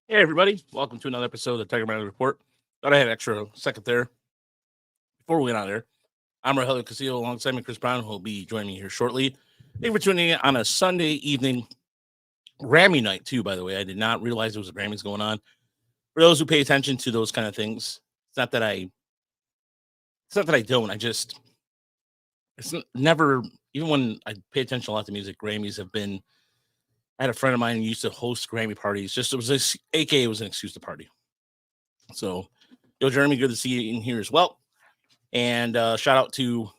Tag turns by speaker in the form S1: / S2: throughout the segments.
S1: Hey, everybody. Welcome to another episode of the Tiger Man Report. Thought I had an extra second there before we went on there. I'm Rogelio Castillo alongside me, Chris Brown, who will be joining me here shortly. Thank you for tuning in on a Sunday evening Grammy night, too, by the way. I did not realize there was a Grammys going on. For those who pay attention to those kind of things, it's not that I don't. Never, even when I pay attention a lot to music, Grammys have been. I had a friend of mine who used to host Grammy parties. Just it was this, AKA, it was an excuse to party. So, yo, Jeremy, good to see you in here as well. And shout out to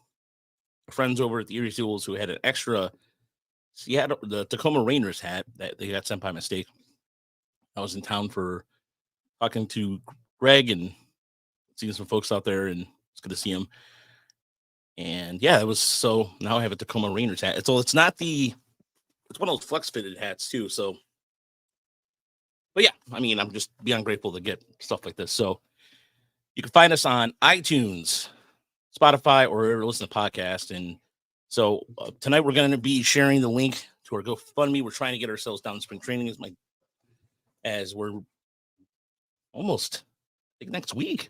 S1: friends over at the Erie Seals who had an extra. He had the Tacoma Rainers hat that they got sent by mistake. I was in town for talking to Greg and seeing some folks out there, and it's good to see him. And yeah, it was so now I have a Tacoma Rainers hat. It's not it's one of those flex fitted hats too. So, but yeah, I mean, I'm just beyond grateful to get stuff like this. So you can find us on iTunes, Spotify, or wherever you listen to podcasts. And so tonight we're going to be sharing the link to our GoFundMe. We're trying to get ourselves down to spring training as we're almost next week.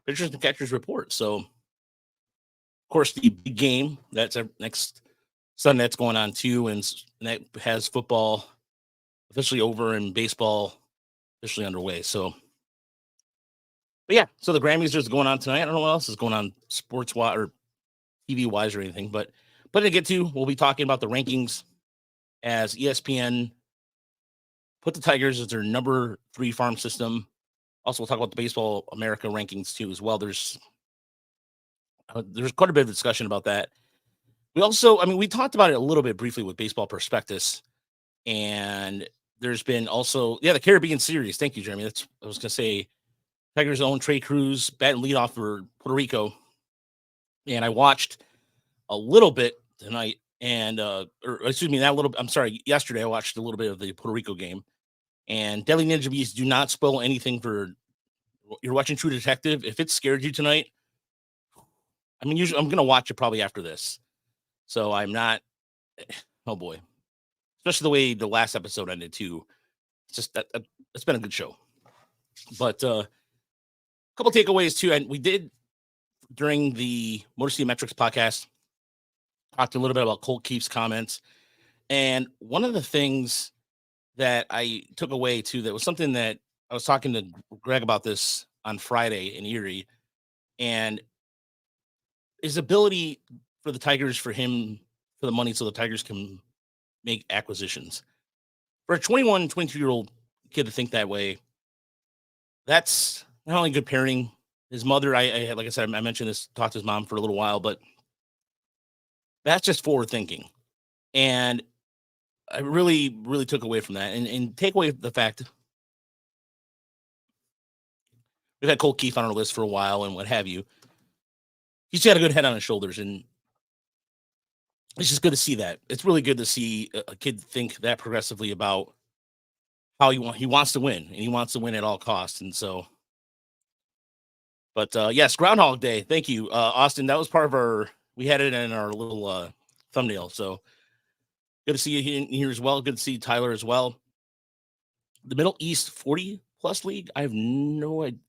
S1: Pitchers and catchers report. So, of course, the big game that's next Sunday that's going on too, and that has football officially over and baseball officially underway. So. But yeah, so the Grammys are going on tonight. I don't know what else is going on sports wise or TV wise or anything, but to get to, we'll be talking about the rankings as ESPN put the Tigers as their number 3 farm system. Also, we'll talk about the Baseball America rankings too as well. There's quite a bit of discussion about that. We talked about it a little bit briefly with Baseball Prospectus, and there's been also the Caribbean Series. Thank you, Jeremy. I was gonna say. Tigers' own Trey Cruz batting leadoff for Puerto Rico, and I watched a little bit tonight, and yesterday I watched a little bit of the Puerto Rico game. And Deadly Ninja Bees do not spoil anything for you're watching True Detective. If it scared you tonight, I mean, usually I'm gonna watch it probably after this, so I'm not. Oh boy, especially the way the last episode ended too. It's just that it's been a good show, but. Couple takeaways too, and we did during the Motor City Metrics podcast talked a little bit about Colt Keith's comments, and one of the things that I took away too that was something that I was talking to Greg about this on Friday in Erie, and his ability for the Tigers for the money so the Tigers can make acquisitions. For a 21, 22-year-old kid to think that way, that's not only good parenting. His mother, I like I said, I mentioned this, talked to his mom for a little while, but that's just forward thinking. And I really, really took away from that and take away the fact we've had Colt Keith on our list for a while and what have you. He's got a good head on his shoulders, and it's just good to see that. It's really good to see a kid think that progressively about how he wants to win, and he wants to win at all costs. And so, but yes, Groundhog Day. Thank you, Austin. That was part of we had it in our little thumbnail. So good to see you here as well. Good to see Tyler as well. The Middle East 40 plus league. I have no idea.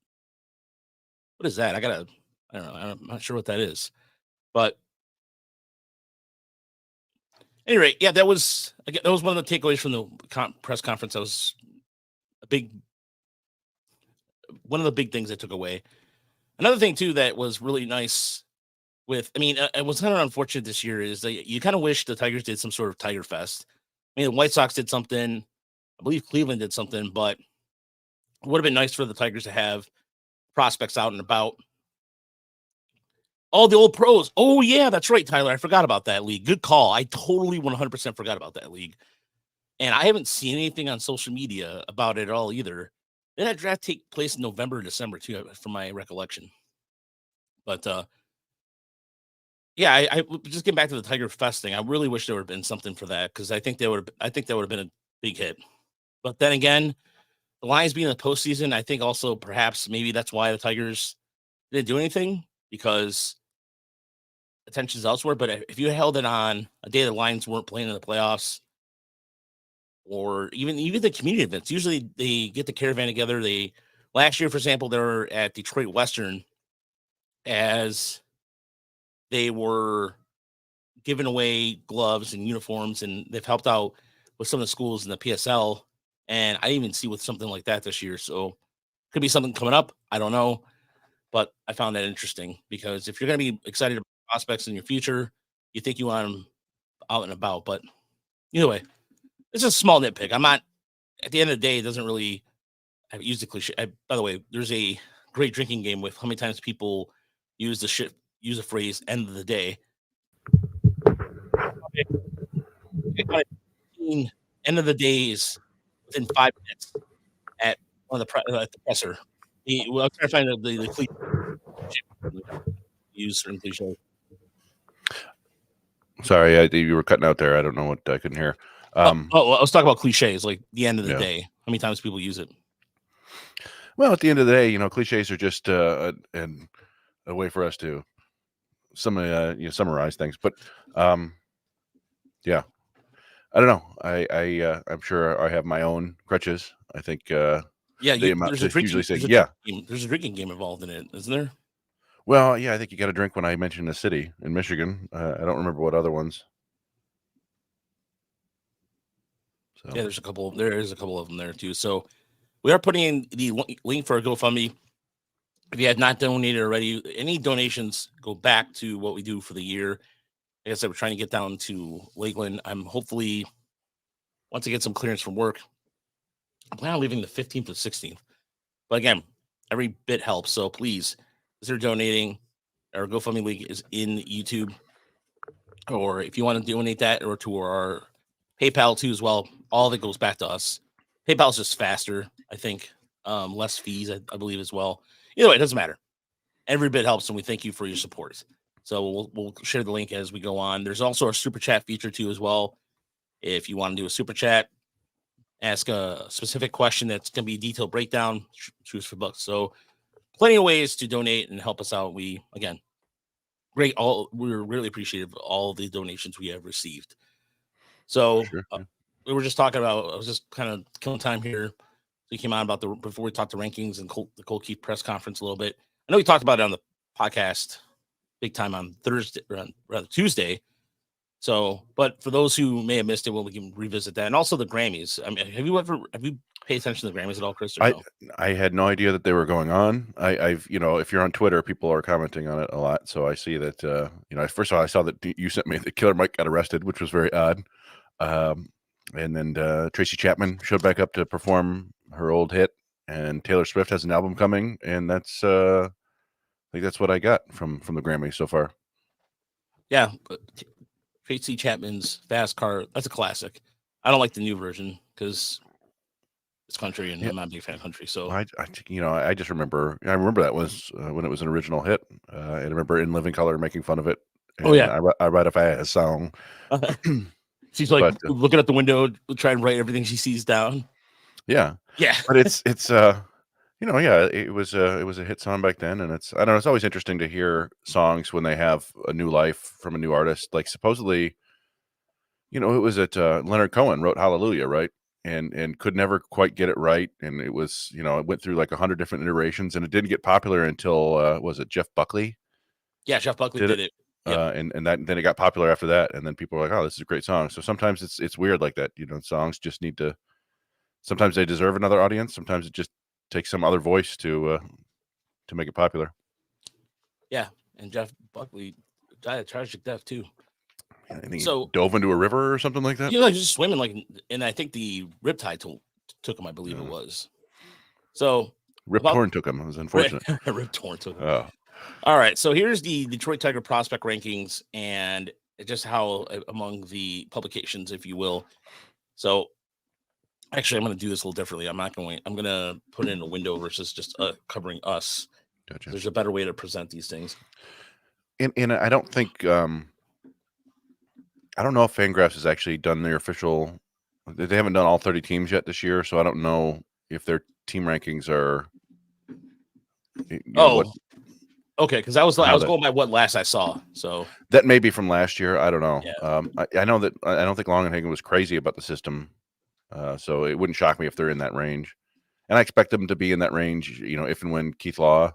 S1: What is that? I don't know. I'm not sure what that is, but anyway, yeah, that was one of the takeaways from the press conference. That was one of the big things I took away. Another thing too that was really nice it was kind of unfortunate this year is that you kind of wish the Tigers did some sort of Tiger Fest. I mean, the White Sox did something. I believe Cleveland did something, but it would have been nice for the Tigers to have prospects out and about. All the old pros. Oh, yeah, that's right, Tyler. I forgot about that league. Good call. I totally 100% forgot about that league. And I haven't seen anything on social media about it at all either. Did that draft take place in November or December too, from my recollection? But yeah, I just getting back to the Tiger Fest thing. I really wish there would have been something for that because I think that would have been a big hit. But then again, the Lions being in the postseason, I think also perhaps maybe that's why the Tigers didn't do anything because attention's elsewhere. But if you held it on a day the Lions weren't playing in the playoffs, or even the community events, usually they get the caravan together. Last year, for example, they were at Detroit Western as they were giving away gloves and uniforms, and they've helped out with some of the schools in the PSL. And I even see with something like that this year. So could be something coming up. I don't know. But I found that interesting because if you're going to be excited about prospects in your future, you think you want them out and about. But either way, it's a small nitpick. I'm not, at the end of the day, it doesn't really, I've used the cliche. By the way, there's a great drinking game with how many times people use the phrase end of the day. End of the days within 5 minutes at one of the presser. I'm trying to find the cliche use certain cliche.
S2: Sorry, you were cutting out there. I don't know what I couldn't hear.
S1: I was talking about cliches, like the end of the day. How many times people use it?
S2: Well, at the end of the day, cliches are just a way for us to summarize things. But yeah, I don't know. I'm sure I have my own crutches. I think
S1: there's a drinking game involved in it, isn't there?
S2: Well, yeah, I think you got to drink when I mentioned a city in Michigan. I don't remember what other ones.
S1: So. Yeah, there is a couple of them there too. So we are putting in the link for a GoFundMe. If you have not donated already, any donations go back to what we do for the year. Like I said, we're trying to get down to Lakeland. I'm hopefully, once I get some clearance from work, I plan on leaving the 15th or 16th. But again, every bit helps. So please, consider donating. Our GoFundMe link is in YouTube. Or if you want to donate that, or to our PayPal too as well, all of it goes back to us. PayPal is just faster, I think. Less fees, I believe, as well. Either way, it doesn't matter. Every bit helps, and we thank you for your support. So we'll share the link as we go on. There's also our super chat feature too as well. If you want to do a super chat, ask a specific question that's going to be a detailed breakdown, choose for bucks. So plenty of ways to donate and help us out. We're really appreciative of all the donations we have received. So we were just talking about, I was just kind of killing time here. We came out before we talked the rankings and the Colt Keith press conference a little bit. I know we talked about it on the podcast big time on Thursday, rather Tuesday. So, but for those who may have missed it, we can revisit that. And also the Grammys. I mean, have you paid attention to the Grammys at all, Chris?
S2: No? I had no idea that they were going on. I've if you're on Twitter, people are commenting on it a lot. So I see that, first of all, I saw that you sent me that Killer Mike got arrested, which was very odd. And then Tracy Chapman showed back up to perform her old hit, and Taylor Swift has an album coming, and that's I think that's what I got from the Grammys so far.
S1: Yeah, but Tracy Chapman's Fast Car, that's a classic. I don't like the new version because it's country, and I'm not a big fan of country. So
S2: I just remember that was when it was an original hit. I remember In Living Color making fun of it. And I write a fast song.
S1: She's like looking out the window, trying to write everything she sees down.
S2: Yeah. But it's it was a hit song back then, and I don't know. It's always interesting to hear songs when they have a new life from a new artist. Like supposedly, it was Leonard Cohen wrote Hallelujah, right? And could never quite get it right, and it was it went through like 100 different iterations, and it didn't get popular until was it Jeff Buckley?
S1: Yeah, Jeff Buckley did it.
S2: Yep. And then it got popular after that, and then people were like, "Oh, this is a great song." So sometimes it's weird like that. Songs just need to. Sometimes they deserve another audience. Sometimes it just takes some other voice to make it popular.
S1: Yeah, and Jeff Buckley died of tragic death too.
S2: I think he dove into a river or something like that.
S1: Just swimming and I think the riptide took him. I believe it was. So
S2: Rip Torn took him. It was unfortunate.
S1: Rip Torn took him. Oh. All right, so here's the Detroit Tiger prospect rankings and just how among the publications, if you will. So actually, I'm going to do this a little differently. I'm going to put it in a window versus just covering us.
S2: Gotcha.
S1: There's a better way to present these things.
S2: And I don't think I don't know if Fangraphs has actually done their official. They haven't done all 30 teams yet this year, so I don't know if their team rankings are.
S1: Okay, because I was
S2: how that
S1: going by what last I saw. So
S2: that may be from last year. I don't know.
S1: yeah.
S2: I know that I don't think Longenhagen was crazy about the system, so it wouldn't shock me if they're in that range. And I expect them to be in that range, if and when Keith Law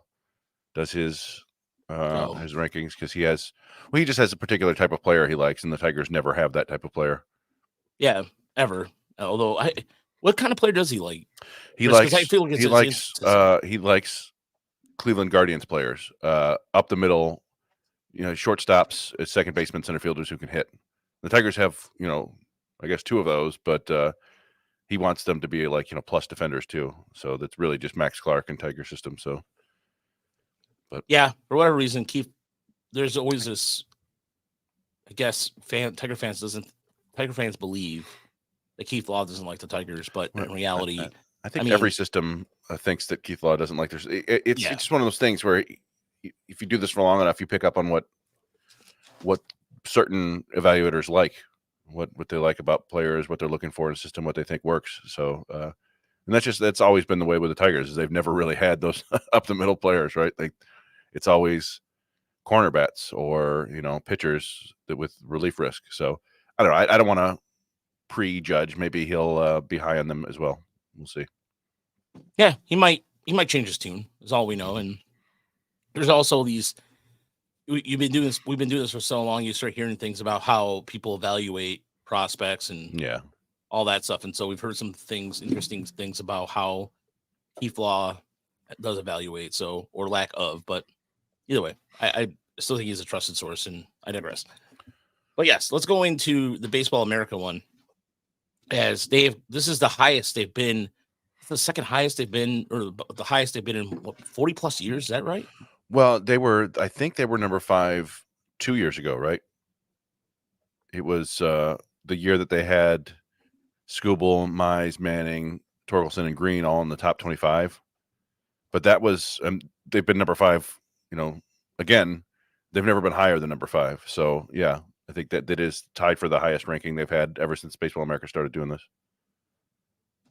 S2: does his rankings, because he just has a particular type of player he likes, and the Tigers never have that type of player.
S1: Yeah, ever. Although what kind of player does he like?
S2: He
S1: Because I
S2: likes
S1: feel like
S2: he
S1: it's
S2: likes
S1: inconsistent.
S2: he likes Cleveland Guardians players, up the middle, shortstops, second baseman, center fielders who can hit. The Tigers have, I guess 2 of those, but he wants them to be like, plus defenders too. So that's really just Max Clark and Tiger system. So, but
S1: Yeah, for whatever reason, Keith. There's always this. I guess Tiger fans believe that Keith Law doesn't like the Tigers, but
S2: well,
S1: in reality,
S2: I
S1: I
S2: think every
S1: mean,
S2: system thinks that Keith Law doesn't like their. It's
S1: yeah,
S2: just one of those things where if you do this for long enough, you pick up on what certain evaluators like, what they like about players, what they're looking for in a system, what they think works. So, and that's always been the way with the Tigers, is they've never really had those up the middle players, right? It's always corner bats or pitchers with relief risk. So I don't know. I don't want to prejudge. Maybe he'll be high on them as well. We'll see.
S1: yeah, he might change his tune. Is all we know. And there's also these. You've been doing this. We've been doing this for so long. You start hearing things about how people evaluate prospects and
S2: Yeah.
S1: all that stuff. And so we've heard some things, interesting things about how Keith Law does evaluate. So or lack of, but either way, I still think he's a trusted source, and I digress. But yes, let's go into the Baseball America one. As this is the highest they've been. It's the second highest they've been, or the highest they've been in 40 plus years. Is that right?
S2: Well, I think they were number 5 2 years ago, right? It was the year that they had Skubal, Mize, Manning, Torkelson, and Green all in the top 25. But that was they've been number 5, again, they've never been higher than number 5. So, yeah, I think that is tied for the highest ranking they've had ever since Baseball America started doing this.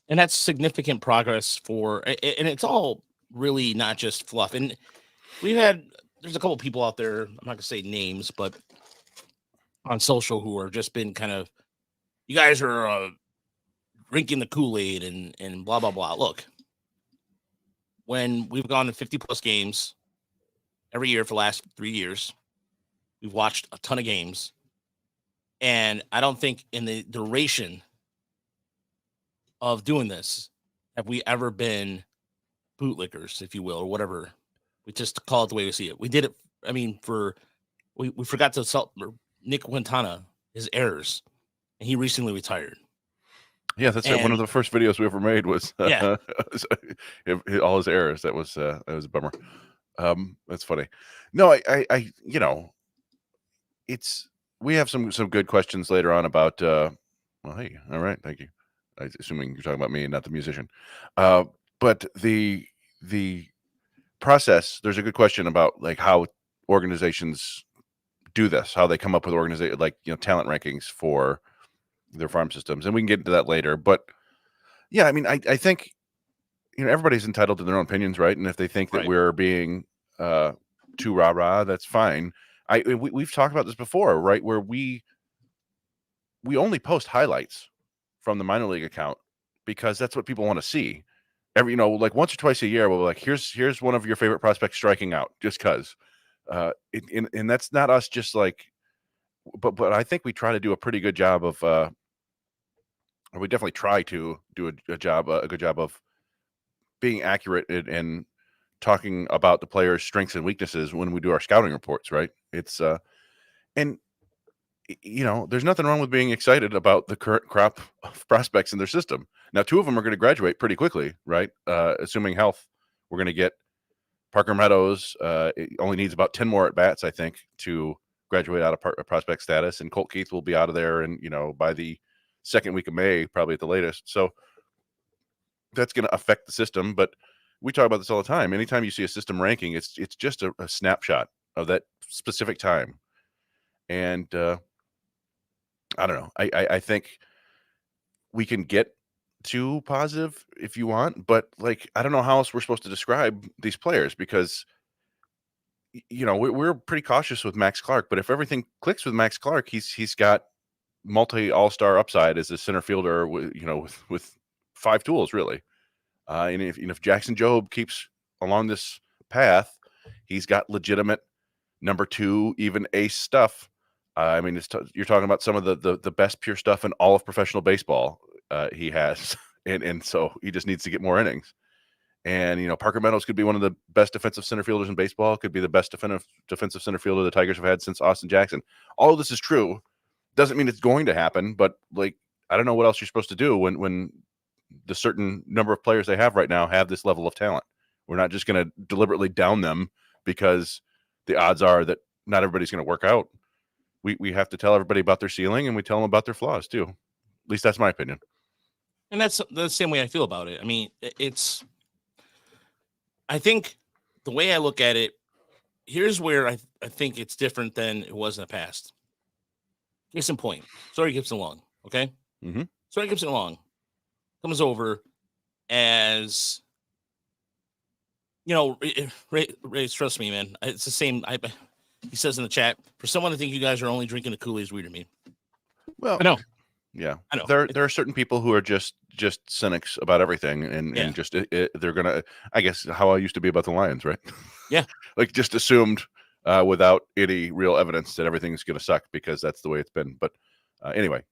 S1: And that's significant progress and it's all really not just fluff. And there's a couple people out there, I'm not gonna say names, but on social who are just been kind of, you guys are drinking the Kool-Aid and blah blah blah. Look, when we've gone to 50 plus games every year for the last 3 years, we've watched a ton of games, and I don't think in the duration of doing this have we ever been bootlickers, if you will, or whatever. We just call it the way we see it. We did it. I mean, we forgot to salt Nick Quintana, his errors, and he recently retired.
S2: Yeah, that's one of the first videos we ever made was
S1: Yeah,
S2: all his errors. That was a bummer. That's funny. No, I it's we have some good questions later on about. Well, hey, all right, thank you. Assuming you're talking about me and not the musician. But the process. There's a good question about like how organizations do this, how they come up with talent rankings for their farm systems, and we can get into that later. But yeah, I mean, I think everybody's entitled to their own opinions, right? And if they think that
S1: right.
S2: we're being too rah-rah, that's fine. We've talked about this before, right? Where we only post highlights from the minor league account because that's what people want to see. Like once or twice a year, we'll be like, here's one of your favorite prospects striking out, just because. And that's not us, just like, but I think we try to do a pretty good job of, or we definitely try to do a good job of being accurate and talking about the players' strengths and weaknesses when we do our scouting reports, right? It's and there's nothing wrong with being excited about the current crop of prospects in their system. Now, 2 of them are going to graduate pretty quickly, right? Assuming health, we're going to get Parker Meadows. It only needs about 10 more at bats, I think, to graduate out of prospect status, and Colt Keith will be out of there, and by the second week of May, probably at the latest. So that's going to affect the system, but we talk about this all the time. Anytime you see a system ranking, it's just a snapshot of that specific time. And I don't know. I think we can get too positive if you want, but like I don't know how else we're supposed to describe these players, because we're pretty cautious with Max Clark, but if everything clicks with Max Clark, he's got multi all-star upside as a center fielder with 5 tools really. And if Jackson Jobe keeps along this path, he's got legitimate number 2, even ace stuff. I mean, you're talking about some of the best pure stuff in all of professional baseball. He has, and so he just needs to get more innings. And Parker Meadows could be one of the best defensive center fielders in baseball. Could be the best defensive center fielder the Tigers have had since Austin Jackson. All of this is true. Doesn't mean it's going to happen, but I don't know what else you're supposed to do when the certain number of players they have right now have this level of talent. We're not just going to deliberately down them because the odds are that not everybody's going to work out. We have to tell everybody about their ceiling, and we tell them about their flaws too. At least that's my opinion.
S1: And that's the same way I feel about it. I mean, I think the way I look at it, here's where I think it's different than it was in the past. Case in point, Sawyer Gipson-Long, okay?
S2: Mm-hmm.
S1: Sawyer Gipson-Long comes over as, Ray, trust me, man. It's the same. He says in the chat, for someone to think you guys are only drinking the Kool-Aid is weird to me.
S2: Well,
S1: I know.
S2: Yeah,
S1: I know.
S2: There are certain people who are just cynics about everything, and just they're gonna. I guess how I used to be about the Lions, right?
S1: Yeah,
S2: just assumed without any real evidence that everything's gonna suck because that's the way it's been. But anyway,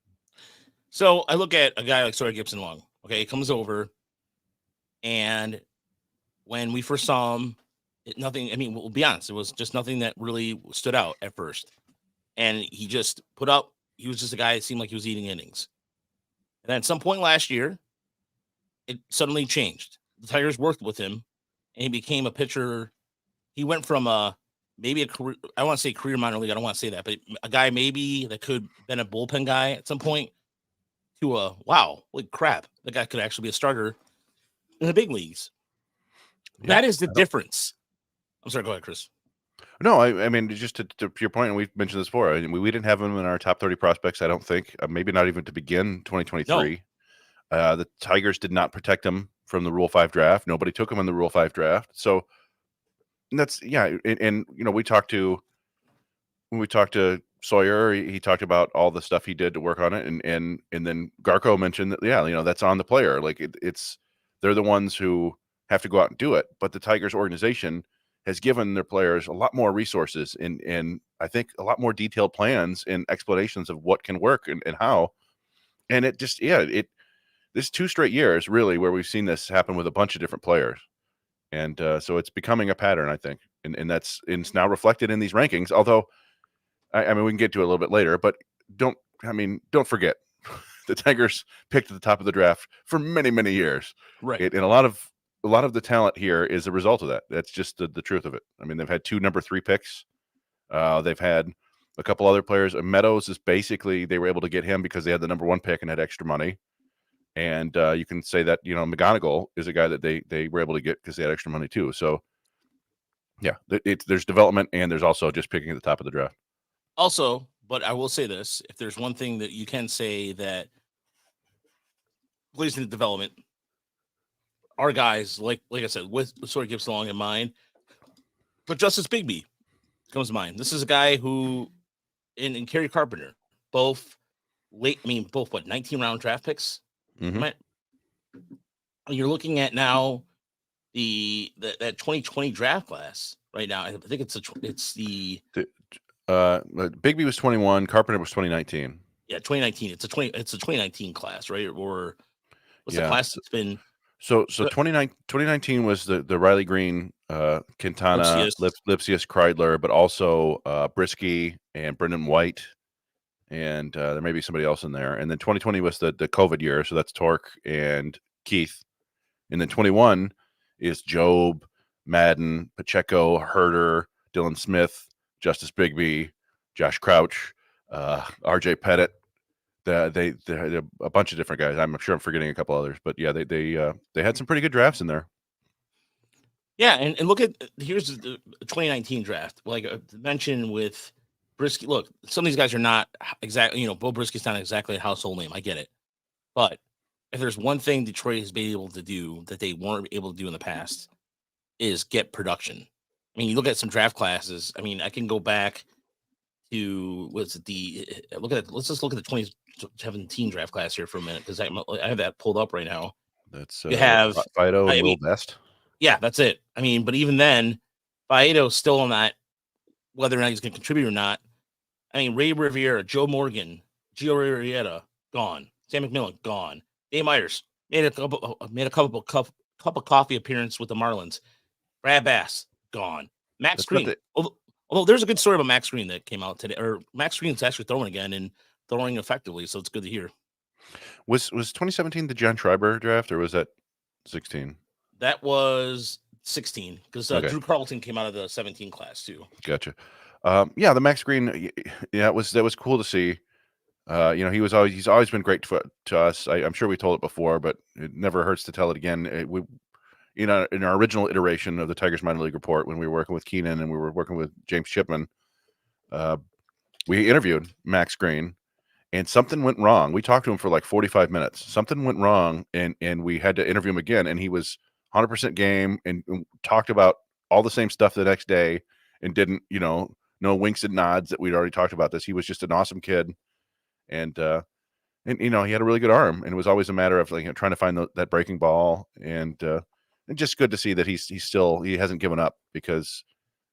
S1: so I look at a guy like Sawyer Gipson-Long. Okay, he comes over, and when we first saw him, nothing. I mean, we'll be honest, it was just nothing that really stood out at first, and he just put up. He was just a guy that seemed like he was eating innings. And then at some point last year, it suddenly changed. The Tigers worked with him, and he became a pitcher. He went from maybe a career, I want to say career minor league. I don't want to say that, but a guy maybe that could have been a bullpen guy at some point to wow, holy crap, the guy could actually be a starter in the big leagues. Yeah, that is the difference. I'm sorry, go ahead, Chris.
S2: No, I mean, just to your point, and we've mentioned this before, we didn't have him in our top 30 prospects, I don't think. Maybe not even to begin 2023. No. The Tigers did not protect him from the Rule 5 draft. Nobody took him in the Rule 5 draft. So that's, and we talked to Sawyer, he talked about all the stuff he did to work on it, and then Garco mentioned that, that's on the player. Like they're the ones who have to go out and do it, but the Tigers organization has given their players a lot more resources and I think a lot more detailed plans and explanations of what can work and how. And it just, this 2 straight years really where we've seen this happen with a bunch of different players. And so it's becoming a pattern, I think. And it's now reflected in these rankings. Although, I mean, we can get to it a little bit later, but don't forget the Tigers picked at the top of the draft for many, many years.
S1: Right.
S2: And a lot of the talent here is a result of that. That's just the truth of it. I mean, they've had 2 number 3 picks. They've had a couple other players. Meadows is basically, they were able to get him because they had the number 1 pick and had extra money. And you can say that, McGonigal is a guy that they were able to get because they had extra money too. So, yeah, there's development and there's also just picking at the top of the draft.
S1: Also, but I will say this, if there's one thing that you can say that plays into development, our guys, like I said, with Sawyer Gipson-Long in mind, but Justice Bigby comes to mind. This is a guy who, in Kerry Carpenter, both 19-round draft picks.
S2: Mm-hmm.
S1: You're looking at now that 2020 draft class right now. I think it's the
S2: Bigby was 21, Carpenter was 2019.
S1: Yeah, 2019. It's a 2019 class, right? Or what's the class that's been?
S2: So 2019 was the Riley Green, Quintana, Lipsius, Kreidler, but also Brisky and Brendan White. And there may be somebody else in there. And then 2020 was the COVID year. So that's Torque and Keith. And then 21 is Jobe, Madden, Pacheco, Herder, Dylan Smith, Justice Bigby, Josh Crouch, RJ Pettit. They a bunch of different guys. I'm sure I'm forgetting a couple others. But yeah, they had some pretty good drafts in there.
S1: Yeah, and look at, here's the 2019 draft. Like I mentioned with Brisky, look, some of these guys are not exactly, Bo Brisky's not exactly a household name. I get it. But if there's one thing Detroit has been able to do that they weren't able to do in the past, is get production. I I mean, you look at some draft classes. I mean, I can go back to let's just look at the 2017 draft class here for a minute because I have that pulled up right now.
S2: That's
S1: You have
S2: Fido and Will Best.
S1: Yeah, that's it. I mean, but even then, Fido's still on that, whether or not he's going to contribute or not. I mean, Ray Rivera, Joe Morgan, Gio Arrieta, gone. Sam McMillan, gone. Dave Myers made a cup of coffee appearance with the Marlins. Brad Bass, gone. Max Green. Although there's a good story about Max Green that came out today, or Max Green's actually throwing again and throwing effectively, so it's good to hear.
S2: Was 2017 the John Schreiber draft, or was that 16?
S1: That was 16 because
S2: Okay.
S1: Drew Carlton came out of the 17 class too.
S2: Gotcha. Yeah, the Max Green. Yeah, that was cool to see. You know, he's always been great to us. I'm sure we told it before, but it never hurts to tell it again. In our original iteration of the Tigers minor league report, when we were working with Keenan and we were working with James Shipman, we interviewed Max Green, and something went wrong. We talked to him for like 45 minutes. Something went wrong, and we had to interview him again. And he was 100% game and talked about all the same stuff the next day, and didn't, you know, no winks and nods that we'd already talked about this. He was just an awesome kid, and you know, he had a really good arm, and it was always a matter of, like, you know, trying to find that breaking ball, and just good to see that he hasn't given up, because,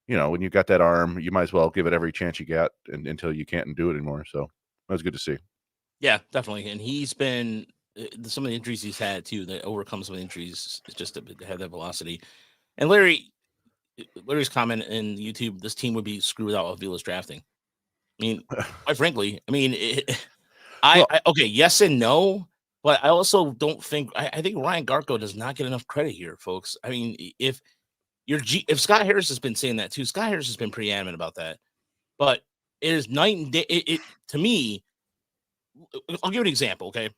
S2: you know, when you got that arm, you might as well give it every chance you get until you can't do it anymore. So that was good to see.
S1: Yeah, definitely. And he's been some of the injuries he's had too, that overcome some of the injuries, is just to have that velocity. And Larry's comment in YouTube, this team would be screwed without Avila's drafting. I mean, quite frankly, I mean, okay, yes and no, but I also don't think I think Ryan Garco does not get enough credit here, folks. I mean, if Scott Harris has been saying that too, Scott Harris has been pretty adamant about that, but it is night and day. It to me, I'll give you an example, okay?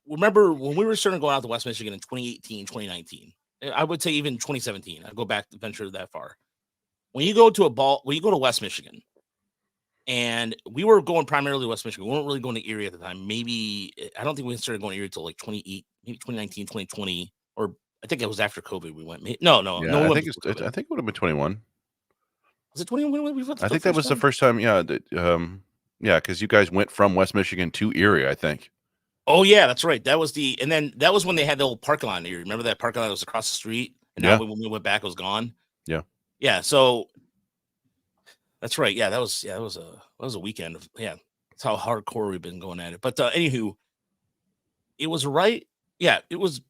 S1: Remember when we were starting to go out to West Michigan in 2018, 2019? I would say even 2017. I go back to venture that far. When you go to West Michigan, and we were going primarily to West Michigan. We weren't really going to Erie at the time. Maybe, I don't think we started going to Erie until like 2019, 2020, or I think it was after COVID we went. No.
S2: I think it would have been 21.
S1: Was it 21?
S2: I think that was the first time. Yeah, because you guys went from West Michigan to Erie, I think.
S1: Oh yeah, that's right. That was that was when they had the old parking lot in Erie. Remember that parking lot that was across the street? And now when we went back, it was gone.
S2: Yeah.
S1: Yeah. So that's right. Yeah, that was a weekend of, yeah. That's how hardcore we've been going at it. But anywho, it was right. Yeah, it was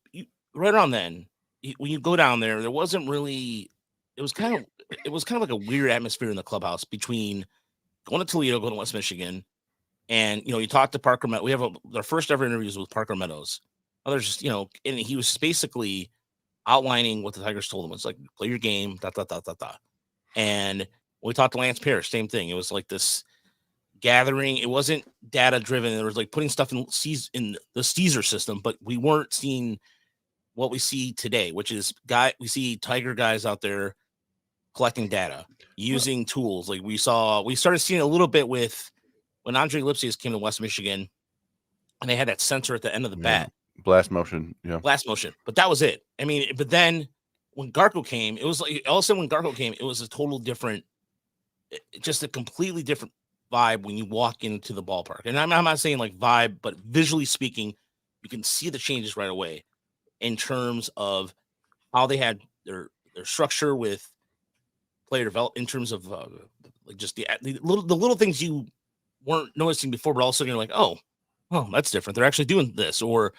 S1: right around then. When you go down there, there wasn't really. It was kind of like a weird atmosphere in the clubhouse between going to Toledo, going to West Michigan, and you talk to Parker Meadows. We have our first ever interviews with Parker Meadows. Others, and he was basically outlining what the Tigers told him. It's like, play your game, ... And when we talked to Lance Parrish, same thing. It was like this gathering. It wasn't data driven. There was like putting stuff in the Caesar system, but we weren't seeing what we see today, which is we see Tiger guys out there collecting data, using tools. Like we started seeing a little bit with when Andre Lipsius came to West Michigan, and they had that sensor at the end of the bat.
S2: Blast motion. Yeah.
S1: Blast motion. But that was it. I mean, but then when Garco came, it was like all of a sudden when Garco came, it was a total different, just a completely different vibe when you walk into the ballpark. And I'm not saying like vibe, but visually speaking, you can see the changes right away in terms of how they had their structure with player development, in terms of like just the little things you weren't noticing before, but also you're like, oh, that's different. They're actually doing this or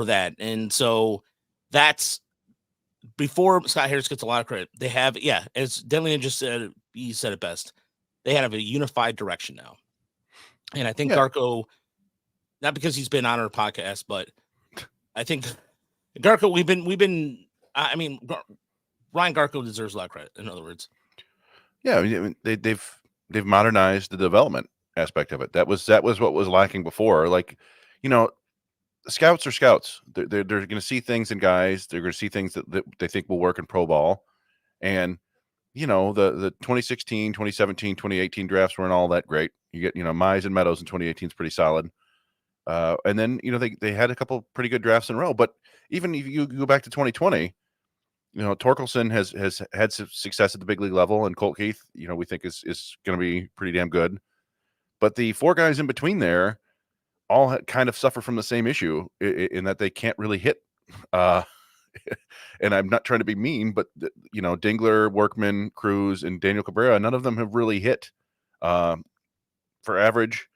S1: that. And so that's before Scott Harris gets a lot of credit. They have, as Denley just said, he said it best. They have a unified direction now. And I think Garco, not because he's been on our podcast, but I think Garco, I mean, Ryan Garco deserves a lot of credit, in other words.
S2: Yeah, I mean, they've modernized the development aspect of it. That was what was lacking before. Like, scouts are scouts. They're going to see things in guys. They're going to see things that they think will work in pro ball. And, the 2016, 2017, 2018 drafts weren't all that great. You get, Mize and Meadows in 2018 is pretty solid. And then, they had a couple pretty good drafts in a row. But even if you go back to 2020, Torkelson has had success at the big league level, and Colt Keith, we think is going to be pretty damn good. But the four guys in between there all kind of suffer from the same issue in that they can't really hit. Uh, and I'm not trying to be mean, but Dingler, Workman, Cruz, and Daniel Cabrera, none of them have really hit for average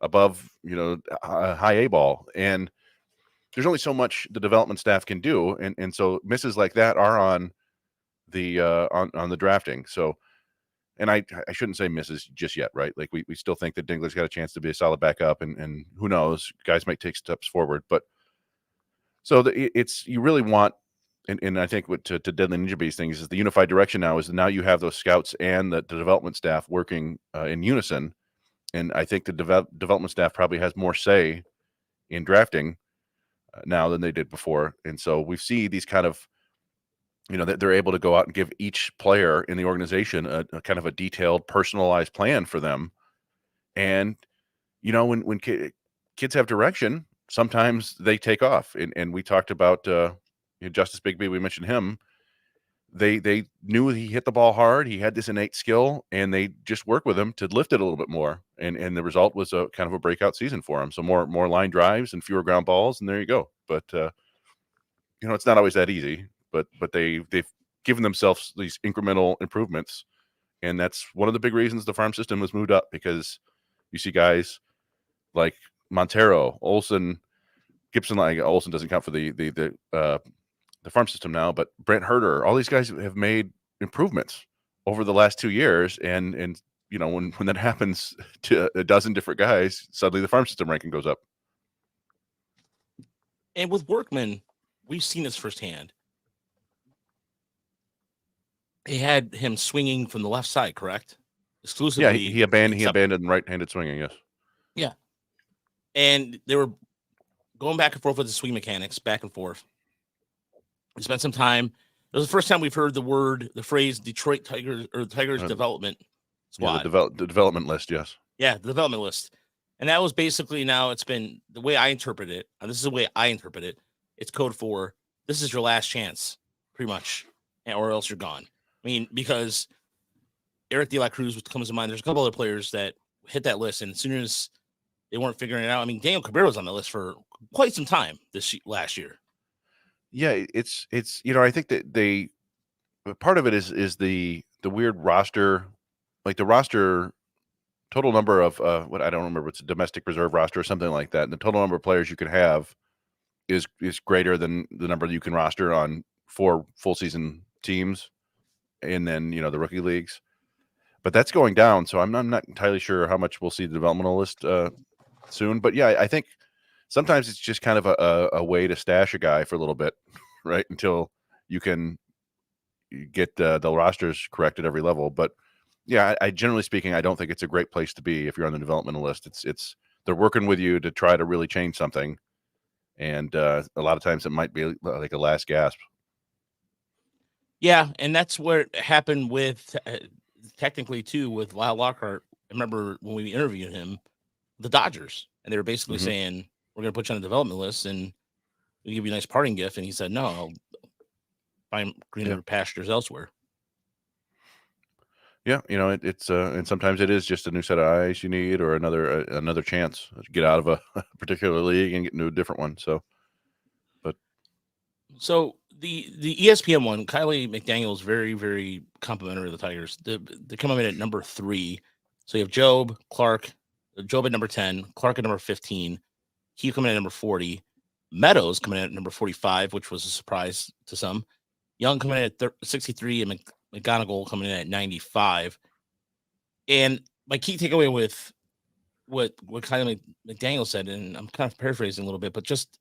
S2: above high A ball, and there's only so much the development staff can do, and so misses like that are on the on the drafting. So, and I shouldn't say misses just yet, right? Like we still think that Dingler's got a chance to be a solid backup, and who knows, guys might take steps forward, but so it's you really want. And I think what to Deadly Ninja Beast things is the unified direction now is now you have those scouts and the development staff working in unison. And I think the development staff probably has more say in drafting now than they did before. And so we see these kind of, that they're able to go out and give each player in the organization a kind of a detailed, personalized plan for them. And, when kids have direction, sometimes they take off. And we talked about Justice Bigby, we mentioned him. They knew he hit the ball hard. He had this innate skill, and they just worked with him to lift it a little bit more. And the result was a kind of a breakout season for him. So more line drives and fewer ground balls, and there you go. But it's not always that easy. But they've given themselves these incremental improvements, and that's one of the big reasons the farm system has moved up, because you see guys like Montero, Olson, Gibson. Like Olson doesn't count for the farm system now, but Brent Herter, all these guys have made improvements over the last 2 years. And when that happens to a dozen different guys, suddenly the farm system ranking goes up.
S1: And with Workman, we've seen this firsthand. He had him swinging from the left side, correct? Exclusively.
S2: Yeah, he abandoned right-handed swinging, yes.
S1: Yeah. And they were going back and forth with the swing mechanics, back and forth. We spent some time. It was the first time we've heard the phrase Detroit Tigers or Tigers development squad.
S2: Yeah, the development list, yes.
S1: Yeah, the development list. And that was basically, now it's been the way I interpret it. And this is the way I interpret it. It's code for this is your last chance, pretty much, or else you're gone. I mean, because Eric De La Cruz comes to mind. There's a couple other players that hit that list, and as soon as they weren't figuring it out, I mean, Daniel Cabrera was on the list for quite some time last year.
S2: Yeah, it's I think that part of it is the weird roster, like the roster total number of what I don't remember, it's a domestic reserve roster or something like that. And the total number of players you could have is greater than the number that you can roster on 4 full season teams, and then the rookie leagues. But that's going down, so I'm not entirely sure how much we'll see the developmental list soon. But yeah, I think sometimes it's just kind of a way to stash a guy for a little bit, right? Until you can get the rosters correct at every level. But yeah, I generally speaking, I don't think it's a great place to be if you're on the developmental list. It's they're working with you to try to really change something, and a lot of times it might be like a last gasp.
S1: Yeah, and that's what happened with technically too with Lyle Lockhart. I remember when we interviewed him, the Dodgers, and they were basically saying, we're going to put you on the development list and we'll give you a nice parting gift. And he said, no, I'll find greener pastures elsewhere.
S2: Yeah, it's and sometimes it is just a new set of eyes you need, or another chance to get out of a particular league and get into a different one. So
S1: the ESPN one, Kylie McDaniel is very, very complimentary of the Tigers. They come in at number 3. So you have Job at number 10, Clark at number 15, Keith coming in at number 40, Meadows coming in at number 45, which was a surprise to some. Young coming in at 63, and McGonigal coming in at 95. And my key takeaway with what Kylie McDaniel said, and I'm kind of paraphrasing a little bit, but just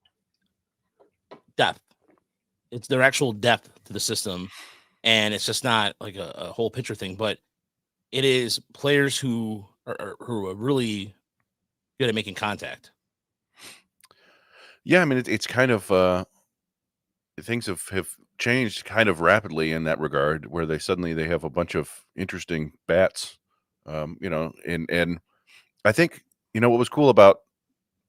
S1: depth. It's their actual depth to the system, and it's just not like a whole picture thing, but it is players who are really good at making contact.
S2: Yeah, I mean, it's kind of things have changed kind of rapidly in that regard, where they have a bunch of interesting bats, and I think what was cool about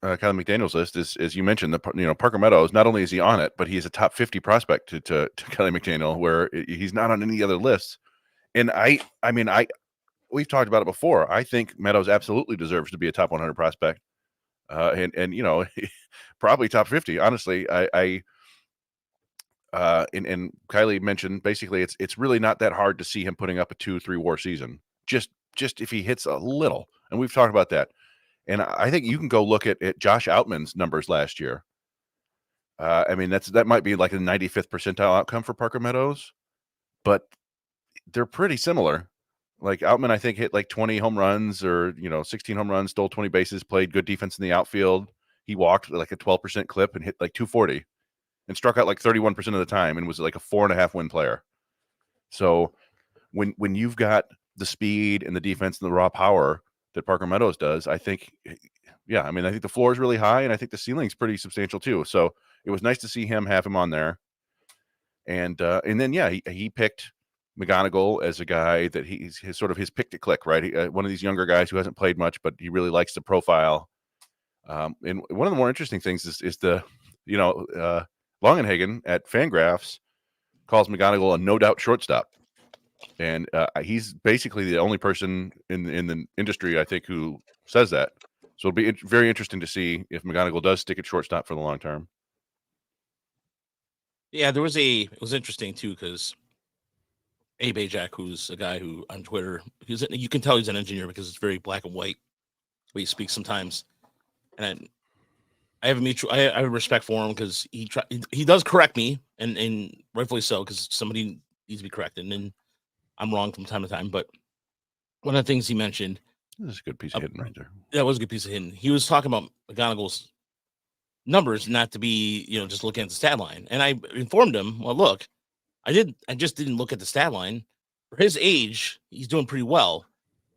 S2: Kylie McDaniel's list is, as you mentioned, Parker Meadows. Not only is he on it, but he is a top 50 prospect to Kylie McDaniel, where he's not on any other lists. And we've talked about it before. I think Meadows absolutely deserves to be a top 100 prospect, and probably top 50. Honestly, and Kylie mentioned basically it's really not that hard to see him putting up a 2-3 WAR season. Just if he hits a little, and we've talked about that. And I think you can go look at Josh Outman's numbers last year. That might be like a 95th percentile outcome for Parker Meadows, but they're pretty similar. Like Outman, I think, hit like 20 home runs or 16 home runs, stole 20 bases, played good defense in the outfield. He walked like a 12% clip and hit like 240 and struck out like 31% of the time and was like a 4.5 win player. So when you've got the speed and the defense and the raw power that Parker Meadows does, I think, I think the floor is really high and I think the ceiling's pretty substantial too. So it was nice to see have him on there. And then, he picked McGonigal as a guy that he's his pick to click, right? One of these younger guys who hasn't played much, but he really likes the profile. And one of the more interesting things is the, Longenhagen at Fangraphs calls McGonigal a no doubt shortstop. And he's basically the only person in the industry, I think, who says that. So it'll be very interesting to see if McGonigal does stick at shortstop for the long term.
S1: Yeah, it was interesting too, because Abe Ajak, who's a guy who on Twitter, you can tell he's an engineer because it's very black and white the way he speaks sometimes. And I have I have respect for him because he does correct me, and rightfully so, because somebody needs to be corrected, and I'm wrong from time to time. But one of the things he mentioned,
S2: this is a good piece of hitting right there.
S1: That was a good piece of hitting. He was talking about McGonigal's numbers, not to be just looking at the stat line. And I informed him, well, look, I just didn't look at the stat line. For his age, he's doing pretty well.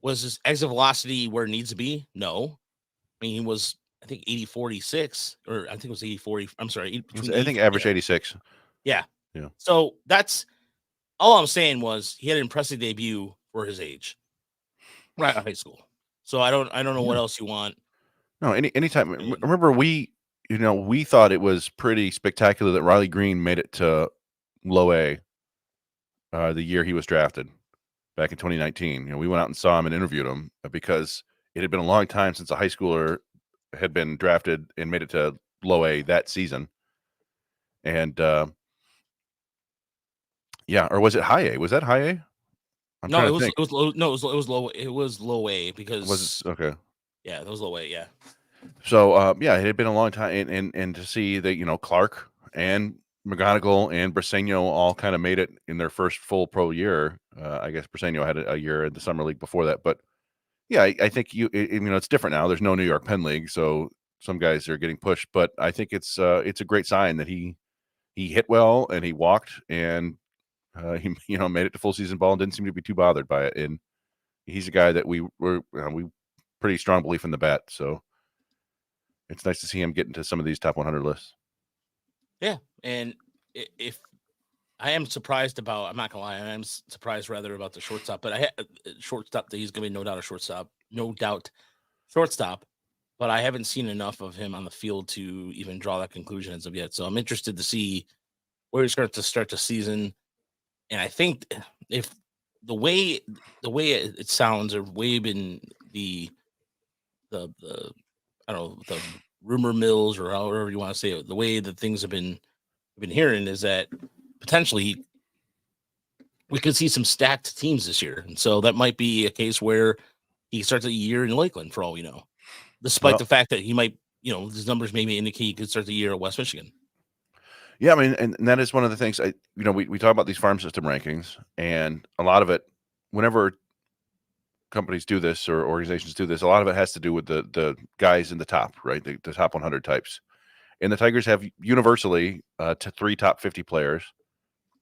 S1: Was his exit velocity where it needs to be? No. I mean, he was, I think, 80-46, or I think it was 80-40. I'm sorry.
S2: I think average 86.
S1: Yeah.
S2: Yeah.
S1: So that's all I'm saying was he had an impressive debut for his age right out of high school. So I don't know what else you want.
S2: No, anytime. Remember, we thought it was pretty spectacular that Riley Green made it to low A the year he was drafted back in 2019. We went out and saw him and interviewed him because it had been a long time since a high schooler had been drafted and made it to low A that season. And or was it high A? Was that high A?
S1: No, it was low. No, it was low. It was low A because
S2: was it? Okay.
S1: Yeah, that was low A. Yeah.
S2: So it had been a long time, and to see that Clark and McGonigal and Briseño all kind of made it in their first full pro year. I guess Briseño had a year in the summer league before that, but I think it's different now. There's no New York Penn League, so some guys are getting pushed, but I think it's a great sign that he hit well and he walked and he made it to full season ball and didn't seem to be too bothered by it. And he's a guy that we pretty strong belief in the bat, so it's nice to see him get into some of these top 100 lists.
S1: Yeah, and if I am surprised about, I'm not gonna lie, I am surprised rather about the shortstop, but shortstop that he's gonna be no doubt a shortstop, but I haven't seen enough of him on the field to even draw that conclusion as of yet. So I'm interested to see where he's going to start the season. And I think if the way it sounds, or way been the I don't know, the rumor mills, or however you want to say it, the way that things have been hearing is that potentially we could see some stacked teams this year. And so that might be a case where he starts a year in Lakeland for all we know, despite the fact that he might, his numbers maybe indicate he could start the year at West Michigan.
S2: Yeah, I mean, and that is one of the things we talk about these farm system rankings, and a lot of it, whenever companies do this or organizations do this, a lot of it has to do with the guys in the top, right? The top 100 types. And the Tigers have universally 3 top 50 players.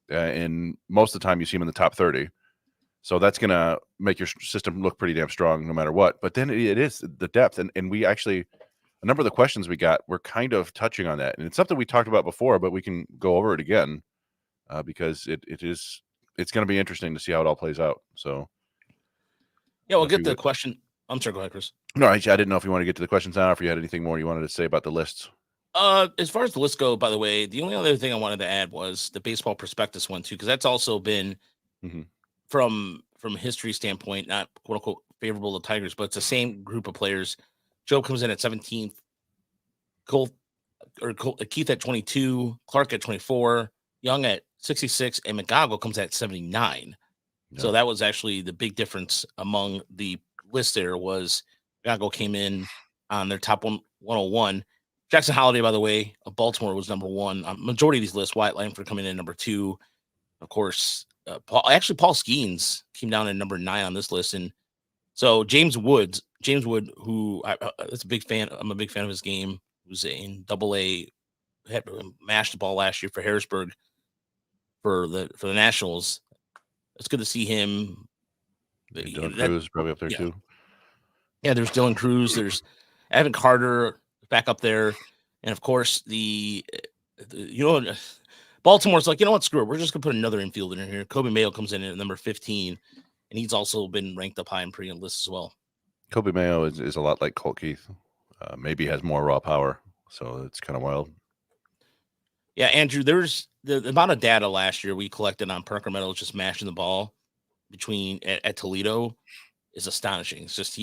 S2: And most of the time you see them in the top 30. So that's going to make your system look pretty damn strong no matter what. But then it is the depth. And we actually, a number of the questions we got were kind of touching on that. And it's something we talked about before, but we can go over it again because it's going to be interesting to see how it all plays out. So.
S1: Yeah, we'll get the question. I'm sorry, go ahead, Chris.
S2: No, I didn't know if you want to get to the questions now, or if you had anything more you wanted to say about the lists.
S1: As far as the list go, by the way, the only other thing I wanted to add was the baseball prospectus one too, because that's also been
S2: Mm-hmm.
S1: from a history standpoint, not quote unquote favorable to Tigers, but it's the same group of players. Joe comes in at 17th, Colt Keith at 22, Clark at 24, Young at 66, and McGoggle comes at 79. So
S2: Yeah.
S1: that was actually the big difference among the list. There was McGoggle came in on their top 101. Jackson Holiday, by the way, of Baltimore was number one. Majority of these lists, Wyatt Langford coming in number two. Of course, Paul Skeens came down at number 9 on this list. And so James Wood, who that's a big fan. I'm a big fan of his game. Who's in Double-A, had mashed the ball last year for Harrisburg for the Nationals. It's good to see him.
S2: Dylan Cruz is probably up there too.
S1: Yeah, there's Dylan Cruz. There's Evan Carter back up there, and of course Baltimore's like, you know what, screw it. We're just gonna put another infielder in here. Kobe Mayo comes in at number 15, and he's also been ranked up high in pre lists as well.
S2: Kobe Mayo is a lot like Colt Keith. Maybe has more raw power, so it's kind of wild.
S1: Yeah, Andrew, there's the amount of data last year we collected on Parker Meadows just mashing the ball at Toledo is astonishing. It's just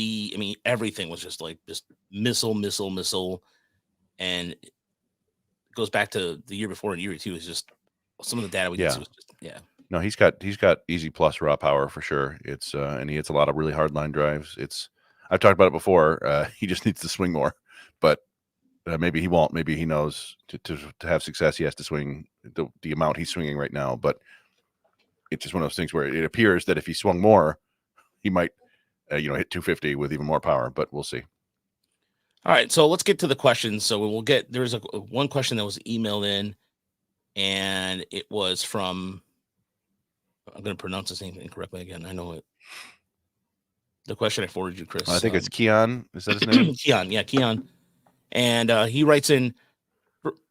S1: everything was just like just missile, and it goes back to the year before and year two. Is just some of the data we can see was just
S2: No, he's got easy plus raw power for sure. It's and he hits a lot of really hard line drives. I've talked about it before. He just needs to swing more, but maybe he won't. Maybe he knows to have success, he has to swing the amount he's swinging right now. But it's just one of those things where it appears that if he swung more, he might hit 250 with even more power. But we'll see.
S1: All right, so let's get to the questions. So there's one question that was emailed in, and it was from, I'm going to pronounce his name incorrectly again. I know it. The question I forwarded you, Chris.
S2: I think it's Keon. Is that his name?
S1: Keon. And he writes in,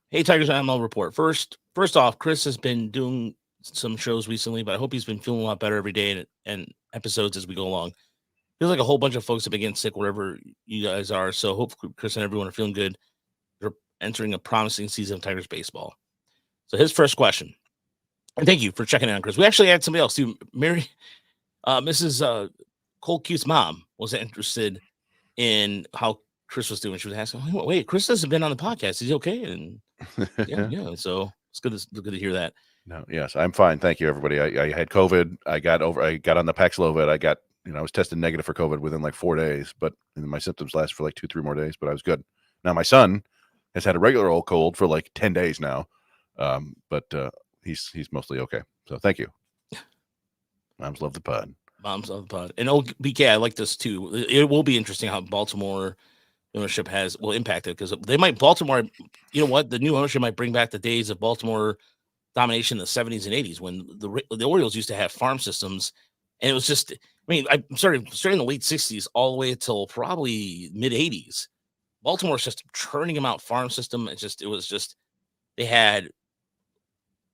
S1: "Hey, Tigers ML report. First off, Chris has been doing some shows recently, but I hope he's been feeling a lot better every day and episodes as we go along. Feels like a whole bunch of folks have been getting sick wherever you guys are. So hope Chris and everyone are feeling good. You're entering a promising season of Tigers baseball." So his first question, and thank you for checking in on Chris. We actually had somebody else too. Mrs. Colt Keith's mom was interested in how Chris was doing. She was asking, "Wait, Chris hasn't been on the podcast. Is he okay?" And yeah. So it's good to hear that.
S2: No, yes, I'm fine. Thank you, everybody. I had COVID. I got on the Paxlovid. I was tested negative for COVID within like 4 days, but my symptoms lasted for like 2-3 more days, but I was good. Now my son has had a regular old cold for like 10 days now. But he's mostly okay. So thank you. Moms love the pod.
S1: And old BK, I like this too. It will be interesting how Baltimore ownership will impact it, because Baltimore, you know what, the new ownership might bring back the days of Baltimore domination in the 70s and 80s when the Orioles used to have farm systems, and it was just, I started in the late 60s all the way until probably mid 80s. Baltimore's just churning them out farm system. It was just they had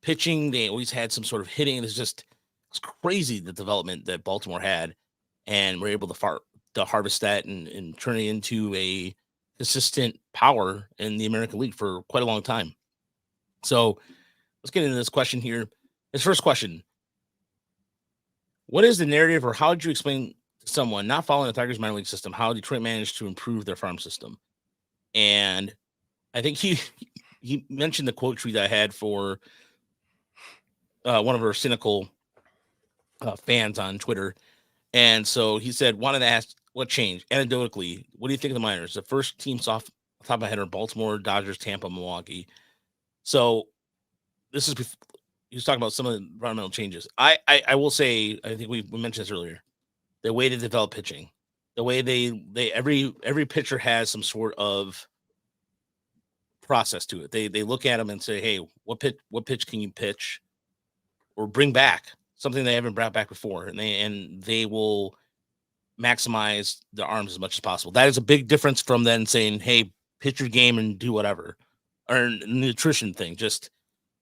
S1: pitching, they always had some sort of hitting. It's crazy the development that Baltimore had, and we're able to harvest that and turn it into a consistent power in the American League for quite a long time. So let's get into this question here. His first question: what is the narrative, or how did you explain to someone not following the Tigers minor league system how Detroit managed to improve their farm system? And I think he mentioned the quote tweet I had for one of our cynical fans on Twitter. And so he said, wanted to ask what changed anecdotally. What do you think of the minors? The first teams off the top of my head are Baltimore, Dodgers, Tampa, Milwaukee. So this is, he was talking about some of the environmental changes. I will say, I think we mentioned this earlier, the way to develop pitching, the way they every pitcher has some sort of process to it. They look at them and say, hey, what pitch can you pitch or bring back, something they haven't brought back before, and they will maximize the arms as much as possible. That is a big difference from then saying, hey, pitch your game and do whatever, or nutrition thing. Just,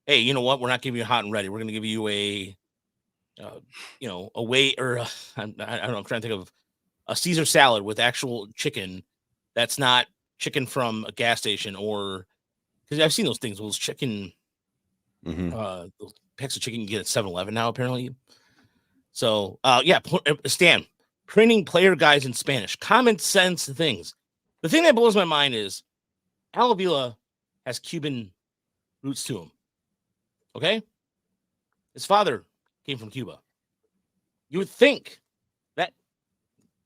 S1: hey, you know what? We're not giving you hot and ready. We're going to give you a weight, or I don't know. I'm trying to think of a Caesar salad with actual chicken that's not chicken from a gas station, or because I've seen those things, those chicken, those packs of chicken you get at 7-Eleven now, apparently. So, Stan, printing player guides in Spanish, common sense things. The thing that blows my mind is Al Avila has Cuban roots to him. Okay? His father came from Cuba. You would think that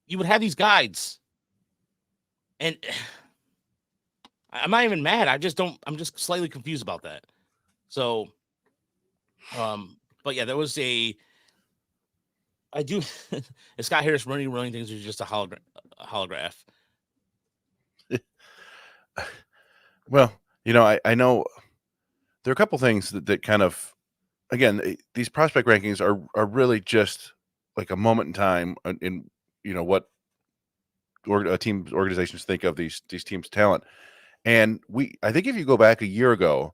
S1: you would have these guides. And I'm not even mad. I'm just slightly confused about that. So, but yeah, there was Scott Harris running things is just a holograph.
S2: Well, I know there are a couple things that kind of, again, these prospect rankings are really just like a moment in time in what teams, organizations think of these teams' talent. And I think if you go back a year ago,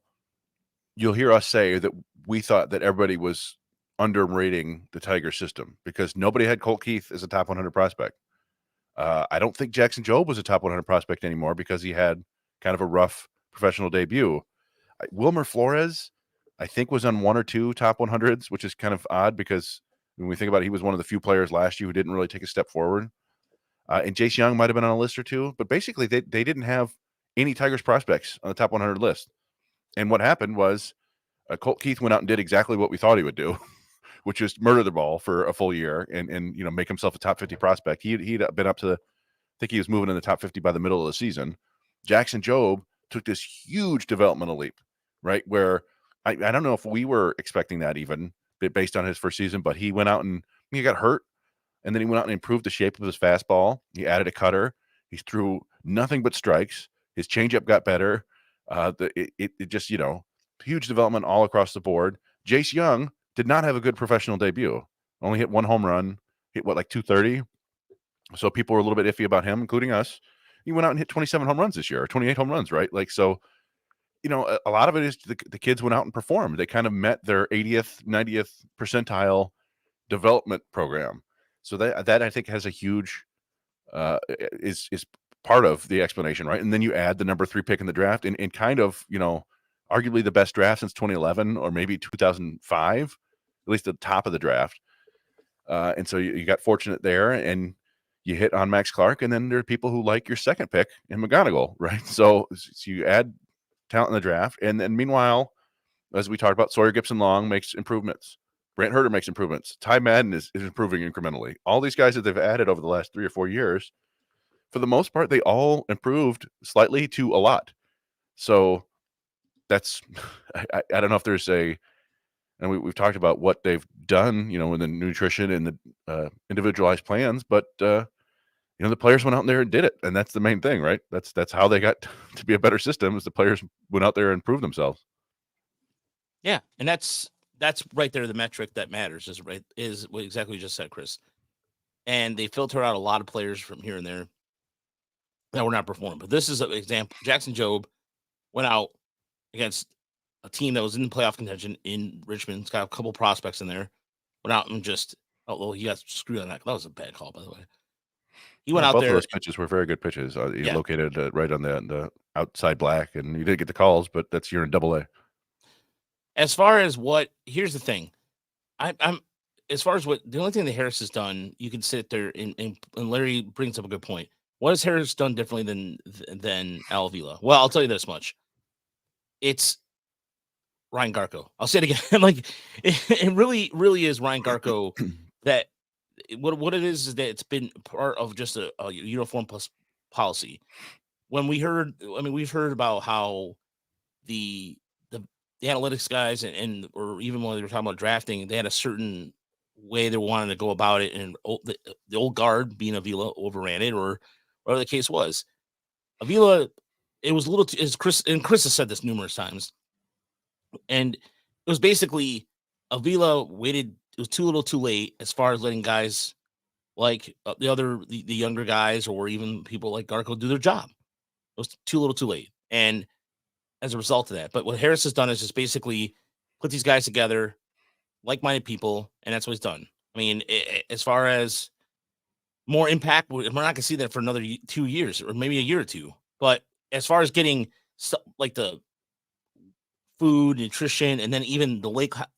S2: you'll hear us say that we thought that everybody was underrating the Tiger system because nobody had Colt Keith as a top 100 prospect. I don't think Jackson Jobe was a top 100 prospect anymore because he had kind of a rough professional debut. Wilmer Flores, I think, was on 1 or 2 top 100s, which is kind of odd because when we think about it, he was one of the few players last year who didn't really take a step forward. And Jace Young might have been on a list or two, but basically they didn't have any Tigers prospects on the top 100 list. And what happened was Colt Keith went out and did exactly what we thought he would do, which is murder the ball for a full year and make himself a top 50 prospect. He'd been up to I think he was moving in the top 50 by the middle of the season. Jackson Jobe took this huge developmental leap, right? Where I don't know if we were expecting that even based on his first season, but he went out and he got hurt. And then he went out and improved the shape of his fastball. He added a cutter. He threw nothing but strikes. His changeup got better. It just, huge development all across the board. Jace Young did not have a good professional debut. Only hit 1 home run, hit like 230. So people were a little bit iffy about him, including us. He went out and hit 27 home runs this year, or 28 home runs, right? Like, so, a lot of it is the kids went out and performed. They kind of met their 80th, 90th percentile development program. So that I think has a huge is part of the explanation, right? And then you add the number 3 pick in the draft and kind of, arguably the best draft since 2011 or maybe 2005, at least the top of the draft. And so you got fortunate there and you hit on Max Clark. And then there are people who like your second pick in McGonigal, right? So you add talent in the draft. And then meanwhile, as we talked about, Sawyer Gibson-Long makes improvements. Brant Herter makes improvements. Ty Madden is improving incrementally. All these guys that they've added over the last 3 or 4 years, for the most part, they all improved slightly to a lot. So that's I don't know if there's and we've talked about what they've done, in the nutrition and the individualized plans, but the players went out there and did it, and that's the main thing, right? That's how they got to be a better system, is the players went out there and proved themselves.
S1: Yeah, and that's right there. The metric that matters is what exactly you just said, Chris. And they filter out a lot of players from here and there that were not performing. But this is an example. Jackson Jobe went out against a team that was in playoff contention in Richmond. It's got a couple prospects in there. Went out and he got screwed on that. That was a bad call, by the way. He went out
S2: both
S1: there.
S2: Both of those pitches were very good pitches. Located right on the outside black, and you did get the calls, but you're in Double-A.
S1: As far as here's the thing, I'm as far as the only thing that Harris has done, you can sit there and Larry brings up a good point. What has Harris done differently than Al Avila? Well, I'll tell you this much. It's Ryan Garco. I'll say it again. Like it really, really is Ryan Garco that what it is that it's been part of just a uniform plus policy. We've heard about how the analytics guys or even when they were talking about drafting, they had a certain way they wanted to go about it, and the old guard being Avila overran it, or whatever the case was. Avila, it was a little as Chris has said this numerous times, and it was basically Avila waited. It was too little, too late as far as letting guys like the younger guys or even people like Garco do their job. It was too little, too late, and as a result of that. But what Harris has done is just basically put these guys together, like-minded people, and that's what he's done. I mean, as far as more impact. We're not going to see that for another 2 years or maybe a year or two. But as far as getting like the food, nutrition, and then even the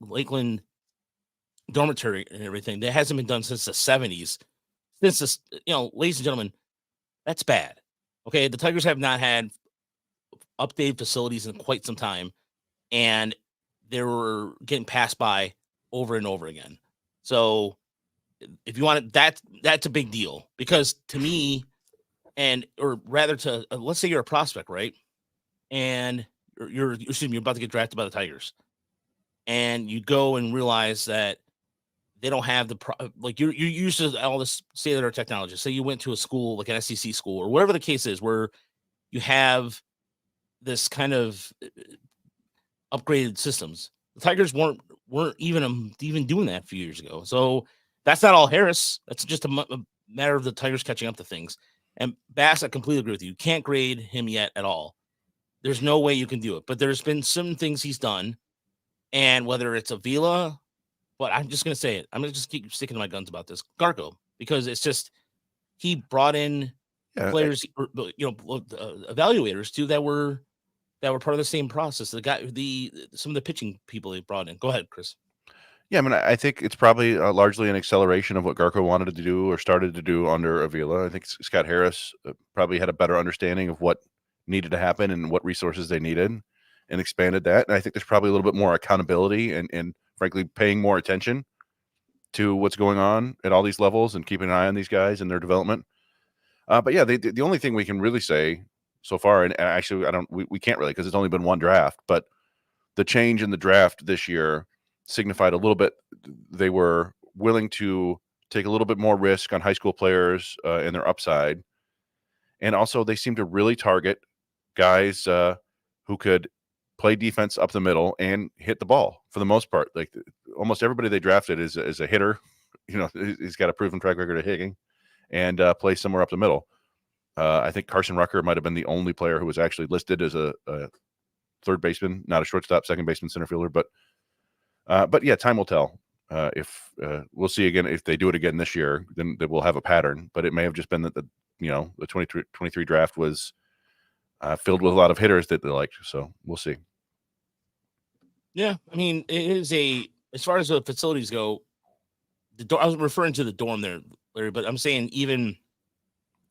S1: Lakeland dormitory and everything, that hasn't been done since the 70s. Since this, ladies and gentlemen, that's bad. Okay, the Tigers have not had updated facilities in quite some time, and they were getting passed by over and over again. So if you want it, that's a big deal, because to me, or rather to let's say you're a prospect, right? And you're about to get drafted by the Tigers, and you go and realize that they don't have like you're used to all this state of the art technology. Say you went to a school like an SEC school or whatever the case is, where you have this kind of upgraded systems. The Tigers weren't even doing that a few years ago. So that's not all Harris. That's just a matter of the Tigers catching up to things. And Bass, I completely agree with you. You can't grade him yet at all. There's no way you can do it. But there's been some things he's done, and whether it's Avila, but I'm just gonna say it. I'm gonna just keep sticking to my guns about this Garco, because it's just he brought in players, evaluators too, that were part of the same process. Some of the pitching people they brought in. Go ahead, Chris.
S2: Yeah, I mean, I think it's probably largely an acceleration of what Garco wanted to do or started to do under Avila. I think Scott Harris probably had a better understanding of what needed to happen and what resources they needed, and expanded that. And I think there's probably a little bit more accountability and frankly, paying more attention to what's going on at all these levels and keeping an eye on these guys and their development. But yeah, the only thing we can really say so far, and actually, we can't really, because it's only been one draft, but the change in the draft this year signified a little bit. They were willing to take a little bit more risk on high school players and their upside. And also they seem to really target guys who could play defense up the middle and hit the ball for the most part. Like almost everybody they drafted is a hitter. He's got a proven track record of hitting and play somewhere up the middle. I think Carson Rucker might have been the only player who was actually listed as a third baseman, not a shortstop, second baseman, center fielder. But yeah, time will tell. If we'll see again, if they do it again this year, then we'll have a pattern. But it may have just been that the 23 draft was filled with a lot of hitters that they liked. So we'll see.
S1: Yeah, I mean, it is as far as the facilities go, I was referring to the dorm there, Larry, but I'm saying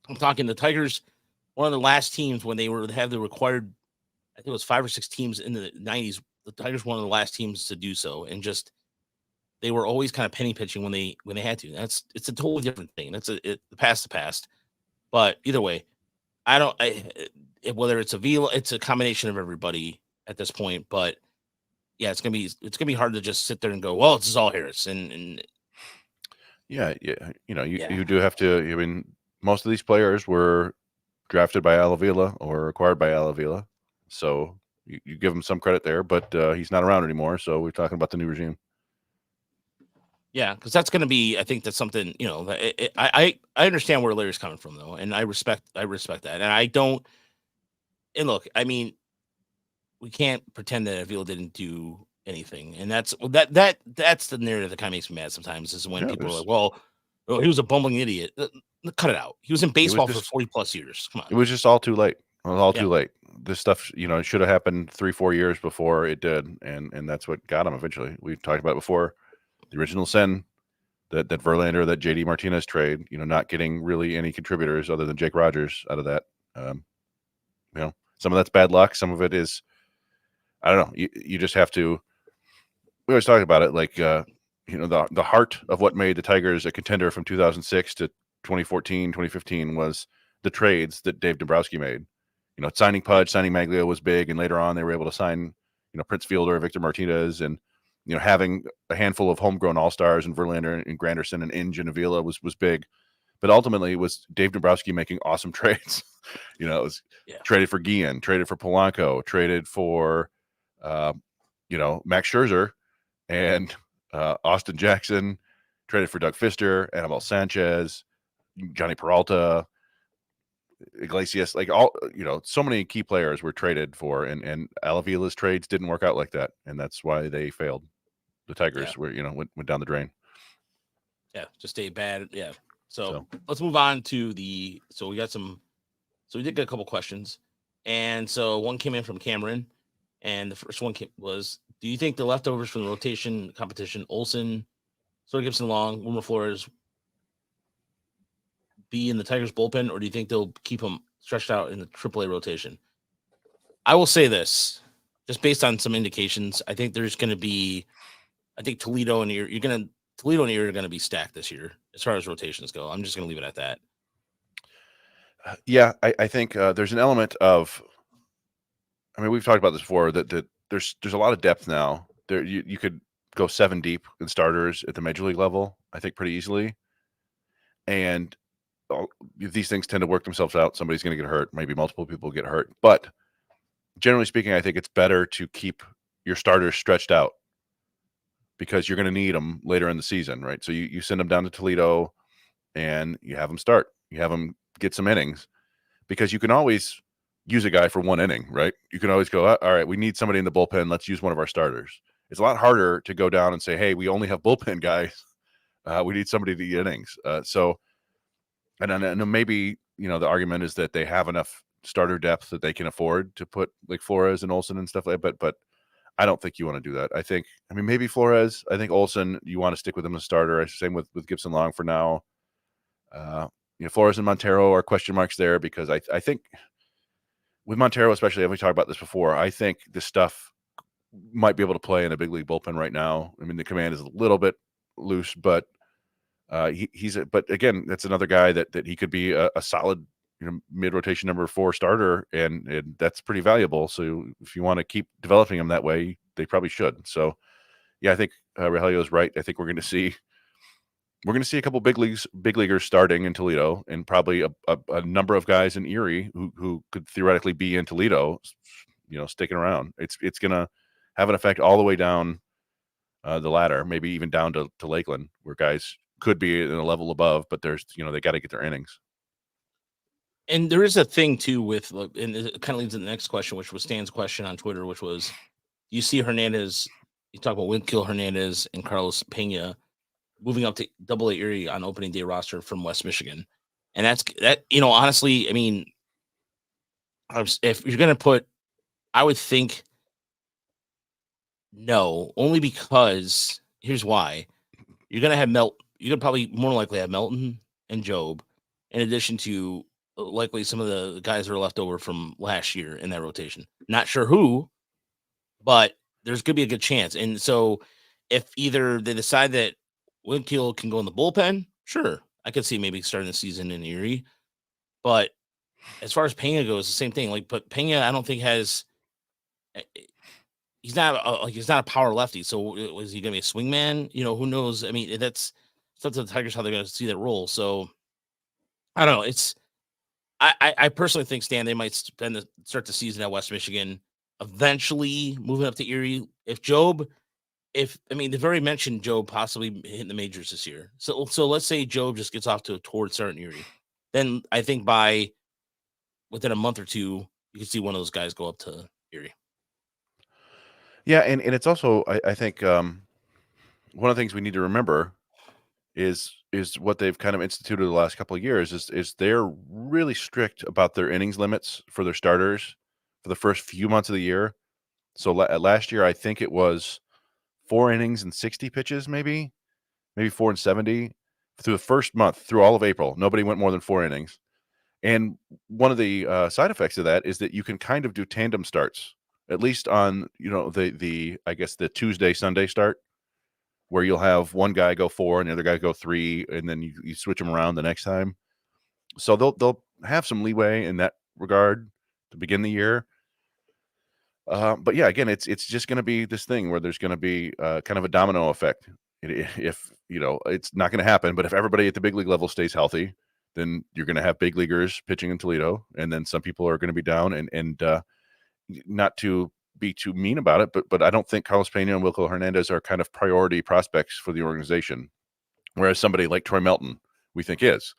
S1: I'm talking the Tigers, one of the last teams when they have the required, I think it was 5 or 6 teams in the 90s. The Tigers were one of the last teams to do so, and just they were always kind of penny pitching when they had to. It's a totally different thing. The past. But either way, whether it's Avila, it's a combination of everybody at this point. But yeah, it's gonna be hard to just sit there and go, well, this is all Harris and
S2: yeah, you do have to. I mean, most of these players were drafted by Al Avila or acquired by Al Avila, so you give him some credit there. But he's not around anymore, so we're talking about the new regime.
S1: Yeah, because that's going to be. I think that's something. I understand where Larry's coming from though, and I respect that, and I don't. And look, I mean, we can't pretend that Avila didn't do anything, and that's the narrative that kind of makes me mad sometimes. Is when people are like, "Well, he was a bumbling idiot." Cut it out. He was in baseball for 40 plus years. Come on.
S2: It was just all too late. It was all too late. This stuff, it should have happened 3-4 years before it did, and that's what got him eventually. We've talked about it before. The original sin, that Verlander, that JD Martinez trade, not getting really any contributors other than Jake Rogers out of that. Some of that's bad luck. Some of it is, I don't know. You just have to. We always talk about it, like the heart of what made the Tigers a contender from 2006 to 2014, 2015 was the trades that Dave Dombrowski made. Signing Pudge, signing Maglio was big, and later on they were able to sign, Prince Fielder, Victor Martinez, and having a handful of homegrown all-stars and Verlander and Granderson and Inge and Avila was big. But ultimately it was Dave Dombrowski making awesome trades. It was traded for Guillen, traded for Polanco, traded for Max Scherzer and Austin Jackson, traded for Doug Fister, Anibal Sanchez, Johnny Peralta, Iglesias, like all, so many key players were traded for, and Al Avila's trades didn't work out like that, and that's why they failed. The Tigers went down the drain.
S1: Yeah, just a bad. Yeah, So let's move on to so we did get a couple questions. And so one came in from Cameron. And the first one was, do you think the leftovers from the rotation competition, Olsen, Sawyer Gibson Long, Wilmer Flores, be in the Tigers bullpen, or do you think they'll keep them stretched out in the AAA rotation? I will say this, just based on some indications, I think there's going to be, Toledo and Erie are going to be stacked this year as far as rotations go. I'm just going to leave it at that.
S2: Yeah, I think there's an element of, I mean, we've talked about this before, that there's a lot of depth now. There, you could go 7 deep in starters at the major league level, I think, pretty easily. And these things tend to work themselves out. Somebody's going to get hurt. Maybe multiple people get hurt. But generally speaking, I think it's better to keep your starters stretched out because you're going to need them later in the season, right? So you send them down to Toledo and you have them start. You have them get some innings because you can always use a guy for 1 inning, right? You can always go, all right, we need somebody in the bullpen. Let's use one of our starters. It's a lot harder to go down and say, hey, we only have bullpen guys. We need somebody to get innings. And maybe, the argument is that they have enough starter depth that they can afford to put like Flores and Olsen and stuff like that. But I don't think you want to do that. I mean, maybe Flores. I think Olsen, you want to stick with him as a starter. Same with Gibson Long for now. Flores and Montero are question marks there because I think with Montero, especially, and we talked about this before, I think this stuff might be able to play in a big league bullpen right now. I mean, the command is a little bit loose, but but again, that's another guy that he could be a solid, mid rotation number 4 starter, and that's pretty valuable. So if you want to keep developing him that way, they probably should. So yeah, I think Rogelio is right. I think we're going to see a couple big leaguers starting in Toledo, and probably a number of guys in Erie who could theoretically be in Toledo, sticking around. It's going to have an effect all the way down the ladder, maybe even down to Lakeland, where guys could be in a level above, but there's, they got to get their innings.
S1: And there is a thing too with, and it kind of leads to the next question, which was Stan's question on Twitter, which was, you see Hernandez, you talk about Winkill Hernandez and Carlos Pena moving up to AA Erie on opening day roster from West Michigan. And that, honestly, I mean, if you're going to put, I would think no, only because here's why. You're going to have you're going to probably more likely have Melton and Job, in addition to likely some of the guys that are left over from last year in that rotation. Not sure who, but there's going to be a good chance. And so if either they decide that Winkill can go in the bullpen, sure, I could see maybe starting the season in Erie. But as far as Pena goes, the same thing. But Pena, I don't think he's not a power lefty. So is he going to be a swingman? Who knows? I mean, it's up to the Tigers how they're going to see that role. So I don't know. I personally think, Stan, they might start the season at West Michigan, eventually moving up to Erie. They've already mentioned Job possibly hitting the majors this year. So let's say Job just gets off to a torrid start in Erie. Then I think within a month or two, you can see one of those guys go up to Erie.
S2: Yeah, and it's also, I think, one of the things we need to remember is what they've kind of instituted the last couple of years is they're really strict about their innings limits for their starters for the first few months of the year. So last year, I think it was 4 innings and 60 pitches, maybe 4 and 70 through the first month, through all of April. Nobody went more than 4 innings. And one of the side effects of that is that you can kind of do tandem starts, at least on, I guess the Tuesday, Sunday start, where you'll have one guy go 4 and the other guy go 3, and then you switch them around the next time. So they'll have some leeway in that regard to begin the year. But yeah, again, it's just going to be this thing where there's going to be kind of a domino effect. If it's not going to happen, but if everybody at the big league level stays healthy, then you're going to have big leaguers pitching in Toledo, and then some people are going to be down. And not to be too mean about it, but I don't think Carlos Pena and Wilco Hernandez are kind of priority prospects for the organization, whereas somebody like Troy Melton we think is,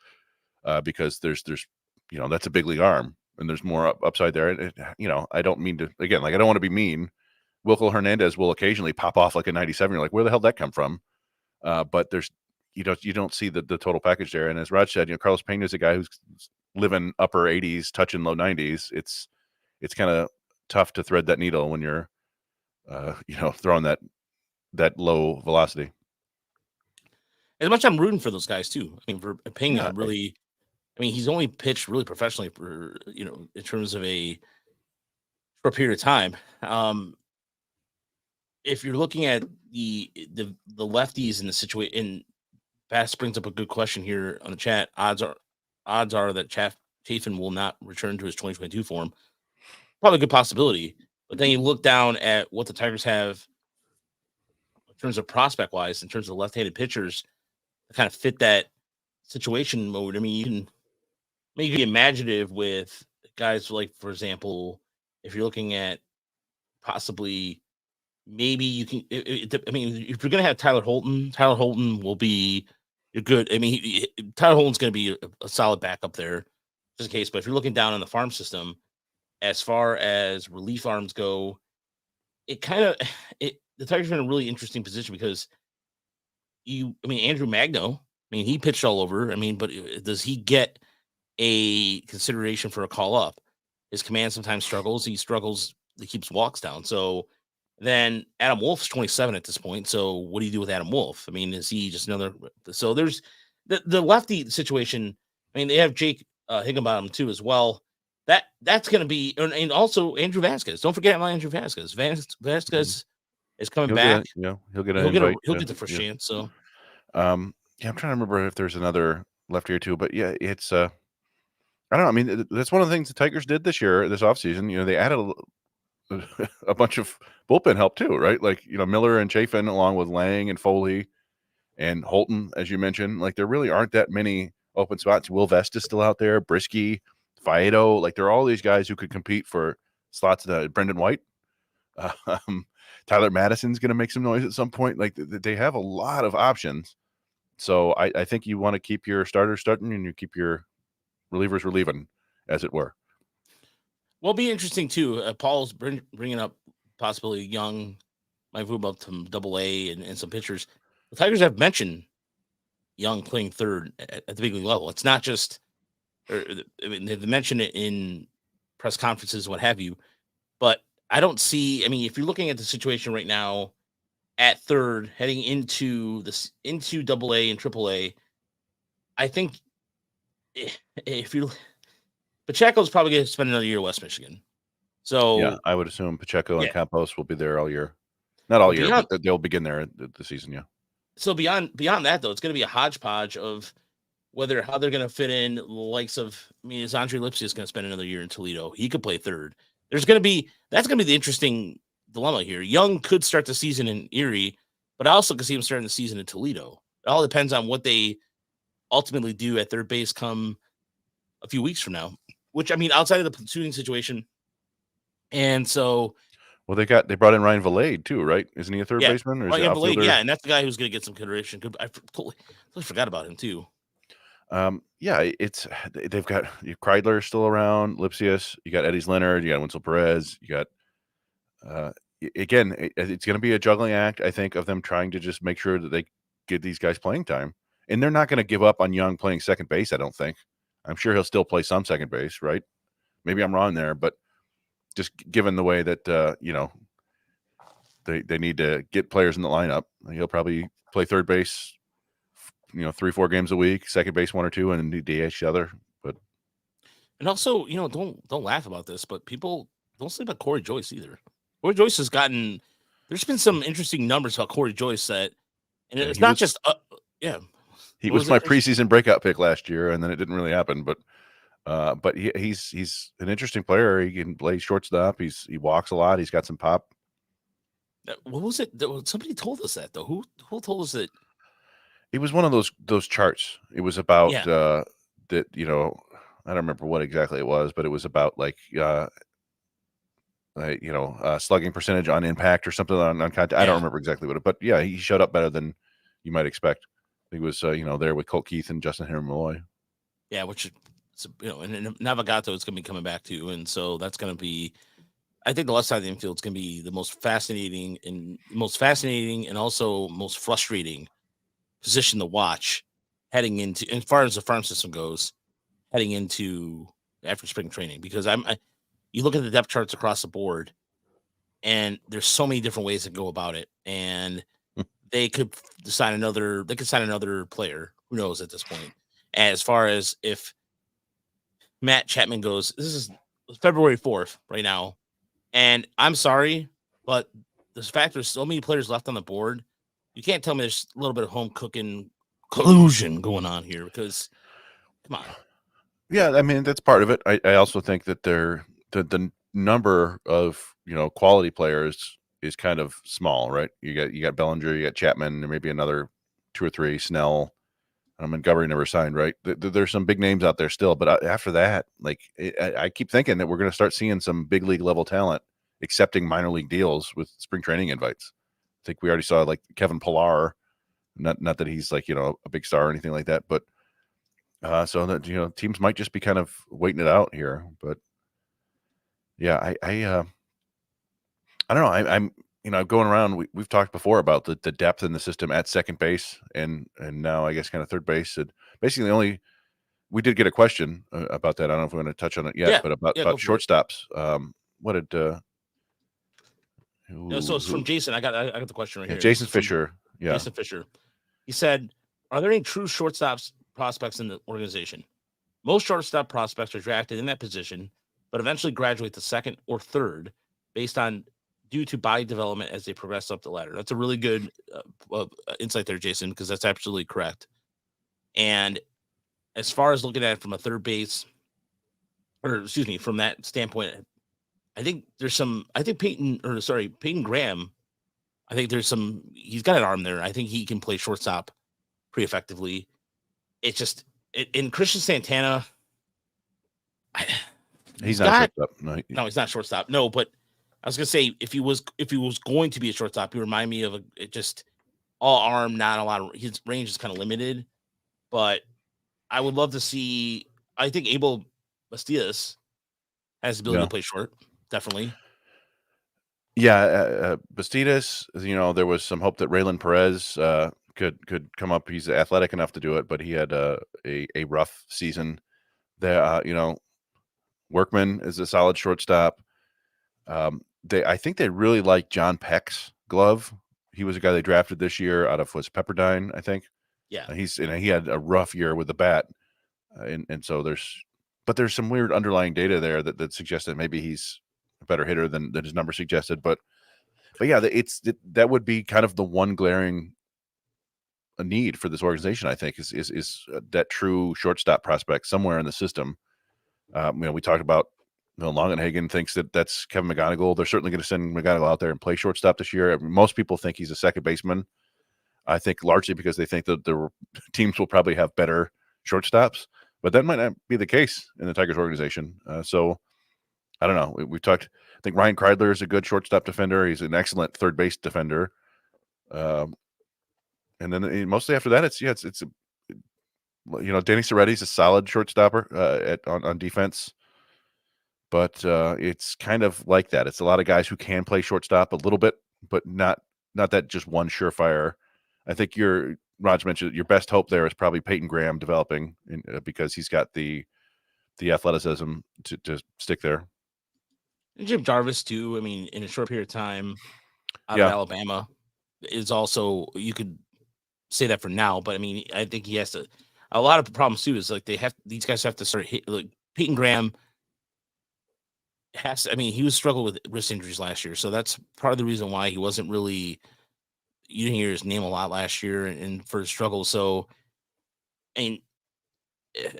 S2: because there's that's a big league arm, and there's more upside there. And I don't mean to, again, I don't want to be mean. Wilco Hernandez will occasionally pop off like a 97. You're like, where the hell did that come from? But there's you don't see the total package there. And as Raj said, Carlos Pena is a guy who's living upper 80s, touching low 90s. It's kind of tough to thread that needle when you're throwing that low velocity.
S1: As much I'm rooting for those guys too. I mean, for Pena,
S2: Yeah.
S1: really. I mean, he's only pitched really professionally for in terms of a short period of time. If you're looking at the lefties in the situation, Bass brings up a good question here on the chat. Odds are that Chafin will not return to his 2022 form. Probably a good possibility. But then you look down at what the Tigers have in terms of prospect wise, in terms of left-handed pitchers, to kind of fit that situation mode. I mean, you can be imaginative with guys like, for example, if you're looking at possibly maybe you can. I mean, if you're going to have Tyler Holton will be good. I mean, Tyler Holton's going to be a solid backup there, just in case. But if you're looking down on the farm system, as far as relief arms go, it kind of the Tigers are in a really interesting position because Andrew Magno. I mean, he pitched all over. I mean, but does he get a consideration for a call up? His command sometimes struggles. He keeps walks down. So then Adam Wolf's 27 at this point. So what do you do with Adam Wolf? I mean, is he just another? So there's the lefty situation. I mean, they have Jake Higginbottom too as well. That's going to be, and also Andrew Vasquez. Don't forget about Andrew Vasquez. Vasquez is coming back.
S2: He'll get the
S1: first chance. So,
S2: I'm trying to remember if there's another lefty or two, but yeah, it's I don't know. I mean, that's one of the things the Tigers did this offseason. They added a bunch of bullpen help too, right? Like, Miller and Chafin along with Lang and Foley and Holton, as you mentioned. Like, there really aren't that many open spots. Will Vest is still out there, Brisky, Faedo. Like, there are all these guys who could compete for slots. Brendan White, Tyler Madison's going to make some noise at some point. Like, they have a lot of options. So I think you want to keep your starters starting and you keep your relievers relieving, as it were.
S1: Well, it'll be interesting too. Paul's bringing up possibly Young might move up to Double-A and some pitchers. The Tigers have mentioned Young playing third at the big league level. It's not just, they've mentioned it in press conferences, what have you. But I don't see. I mean, if you're looking at the situation right now at third, heading into Double-A and Triple-A, I think if you. Pacheco's probably going to spend another year at West Michigan. So
S2: yeah, I would assume Pacheco and Campos will be there all year. Not all year, but they'll begin there the season, yeah.
S1: So beyond that, though, it's going to be a hodgepodge of how they're going to fit in the likes of, is Andre Lipsius going to spend another year in Toledo? He could play third. That's going to be the interesting dilemma here. Young could start the season in Erie, but I also could see him starting the season in Toledo. It all depends on what they ultimately do at third base come a few weeks from now. Which, outside of the platooning situation, and so,
S2: well, they brought in Ryan Valade too, right? Isn't he a third baseman or is he an outfielder?
S1: Yeah, and that's the guy who's going to get some consideration. I totally forgot about him too.
S2: Yeah, they've got Kreidler still around, Lipsius. You got Eddie's Leonard. You got Winslow Perez. You got again. It's going to be a juggling act, I think, of them trying to just make sure that they get these guys playing time, and they're not going to give up on Young playing second base. I don't think. I'm sure he'll still play some second base, right? Maybe I'm wrong there, but just given the way that they need to get players in the lineup, he'll probably play third base, 3-4 games a week, second base 1 or 2, and DH the other.
S1: And also, don't laugh about this, but people don't sleep on Corey Joyce either. Corey Joyce has gotten. There's been some interesting numbers about Corey Joyce and it's not just
S2: He was my preseason breakout pick last year, and then it didn't really happen. But he's an interesting player. He can play shortstop. He walks a lot. He's got some pop.
S1: What was it? Somebody told us that though. Who told us that?
S2: It was one of those charts. It was about that. I don't remember what exactly it was, but it was about slugging percentage on impact or something on contact. I don't remember exactly what it. But yeah, he showed up better than you might expect. He was, there with Colt Keith and Justin Henry Malloy.
S1: Yeah, which, and Navagato is going to be coming back too, and so that's going to be. I think the left side of the infield is going to be the most fascinating and also most frustrating position to watch heading into, as far as the farm system goes, heading into after spring training, because you look at the depth charts across the board, and there's so many different ways to go about it, and they could sign another player. Who knows at this point? As far as if Matt Chapman goes, this is February 4th right now, and I'm sorry, but the fact there's so many players left on the board, you can't tell me there's a little bit of home cooking collusion going on here, because come on.
S2: Yeah, I mean, that's part of it. I also think that the number of, quality players is kind of small, right? You got Bellinger, you got Chapman, and maybe another 2 or 3, Snell. Montgomery never signed, right? There's some big names out there still, but after that, like, I keep thinking that we're going to start seeing some big league level talent accepting minor league deals with spring training invites. I think we already saw like Kevin Pillar, not that he's like, a big star or anything like that, but so that, teams might just be kind of waiting it out here. But yeah, I don't know. I'm going around. We've talked before about the depth in the system at second base, and now I guess kind of third base. And basically, we did get a question about that. I don't know if we're going to touch on it yet, but about shortstops. What did
S1: so it's from Jason. I got the question right here.
S2: Jason Fisher. Yeah,
S1: Jason Fisher. He said, "Are there any true shortstops prospects in the organization? Most shortstop prospects are drafted in that position, but eventually graduate to second or third due to body development as they progress up the ladder." That's a really good insight there, Jason, because that's absolutely correct. And as far as looking at it from a third base, from that standpoint, I think Peyton Graham, I think he's got an arm there. I think he can play shortstop pretty effectively. It's just, in Christian Santana,
S2: he's not shortstop.
S1: No, he's not shortstop. No, but I was gonna say, if he was going to be a shortstop, he remind me of just all arm, not a lot of, his range is kind of limited. But I would love to see. I think Abel Bastidas has the ability to play short, definitely.
S2: Yeah, Bastidas. There was some hope that Raylan Perez could come up. He's athletic enough to do it, but he had a rough season. There, Workman is a solid shortstop. I think they really like John Peck's glove. He was a guy they drafted this year out of Pepperdine, I think.
S1: Yeah,
S2: he had a rough year with the bat, and so there's some weird underlying data there that suggests that maybe he's a better hitter than his number suggested. But yeah, that would be kind of the one glaring need for this organization, I think, is that true shortstop prospect somewhere in the system. We talked about, Longenhagen thinks that's Kevin McGonigal. They're certainly going to send McGonigal out there and play shortstop this year. Most people think he's a second baseman. I think largely because they think that the teams will probably have better shortstops, but that might not be the case in the Tigers organization. So I don't know. We've talked. I think Ryan Kreidler is a good shortstop defender. He's an excellent third base defender. And then mostly after that, it's Danny Soretti's a solid shortstopper on defense. But it's kind of like that. It's a lot of guys who can play shortstop a little bit, but not that just one surefire. I think Raj mentioned your best hope there is probably Peyton Graham developing because he's got the athleticism to stick there.
S1: And Jim Jarvis too. I mean, in a short period of time out of Alabama is also, you could say that for now, but I mean, I think he has to. A lot of the problems too is like these guys have to start like Peyton Graham. He was struggling with wrist injuries last year, so that's part of the reason why he wasn't really. You didn't hear his name a lot last year, and for his struggle. So,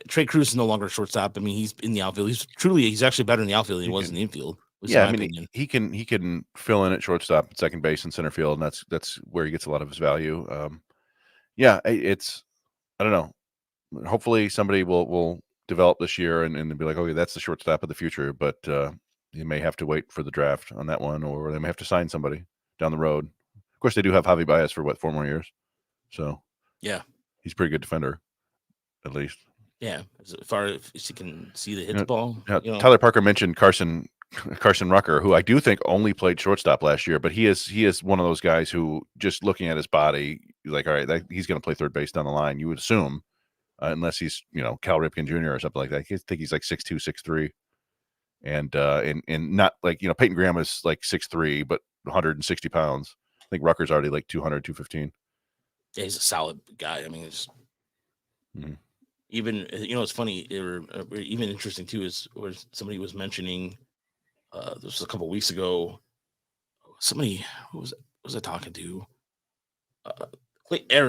S1: Trey Cruz is no longer a shortstop. I mean, he's in the outfield. He's actually better in the outfield than he was in the infield.
S2: Yeah, he can fill in at shortstop, second base, and center field, and that's where he gets a lot of his value. I don't know. Hopefully, somebody will develop this year and be like, okay, that's the shortstop of the future. But you may have to wait for the draft on that one, or they may have to sign somebody down the road. Of course, they do have Javi Baez for 4 more years. So
S1: yeah,
S2: he's a pretty good defender, at least.
S1: Yeah, as far as he can see the ball.
S2: Tyler Parker mentioned Carson Rucker, who I do think only played shortstop last year, but he is one of those guys who, just looking at his body, like, all right, he's going to play third base down the line. You would assume, unless he's Cal Ripken Jr. or something like that. I think he's like 6'2", 6'3", and not like Peyton Graham is like 6'3", but 160 pounds. I think Rucker's already like 200, 215.
S1: Yeah, he's a solid guy. I mean, it's even it's funny or even interesting too is where somebody was mentioning. This was a couple weeks ago. Somebody who was I talking to?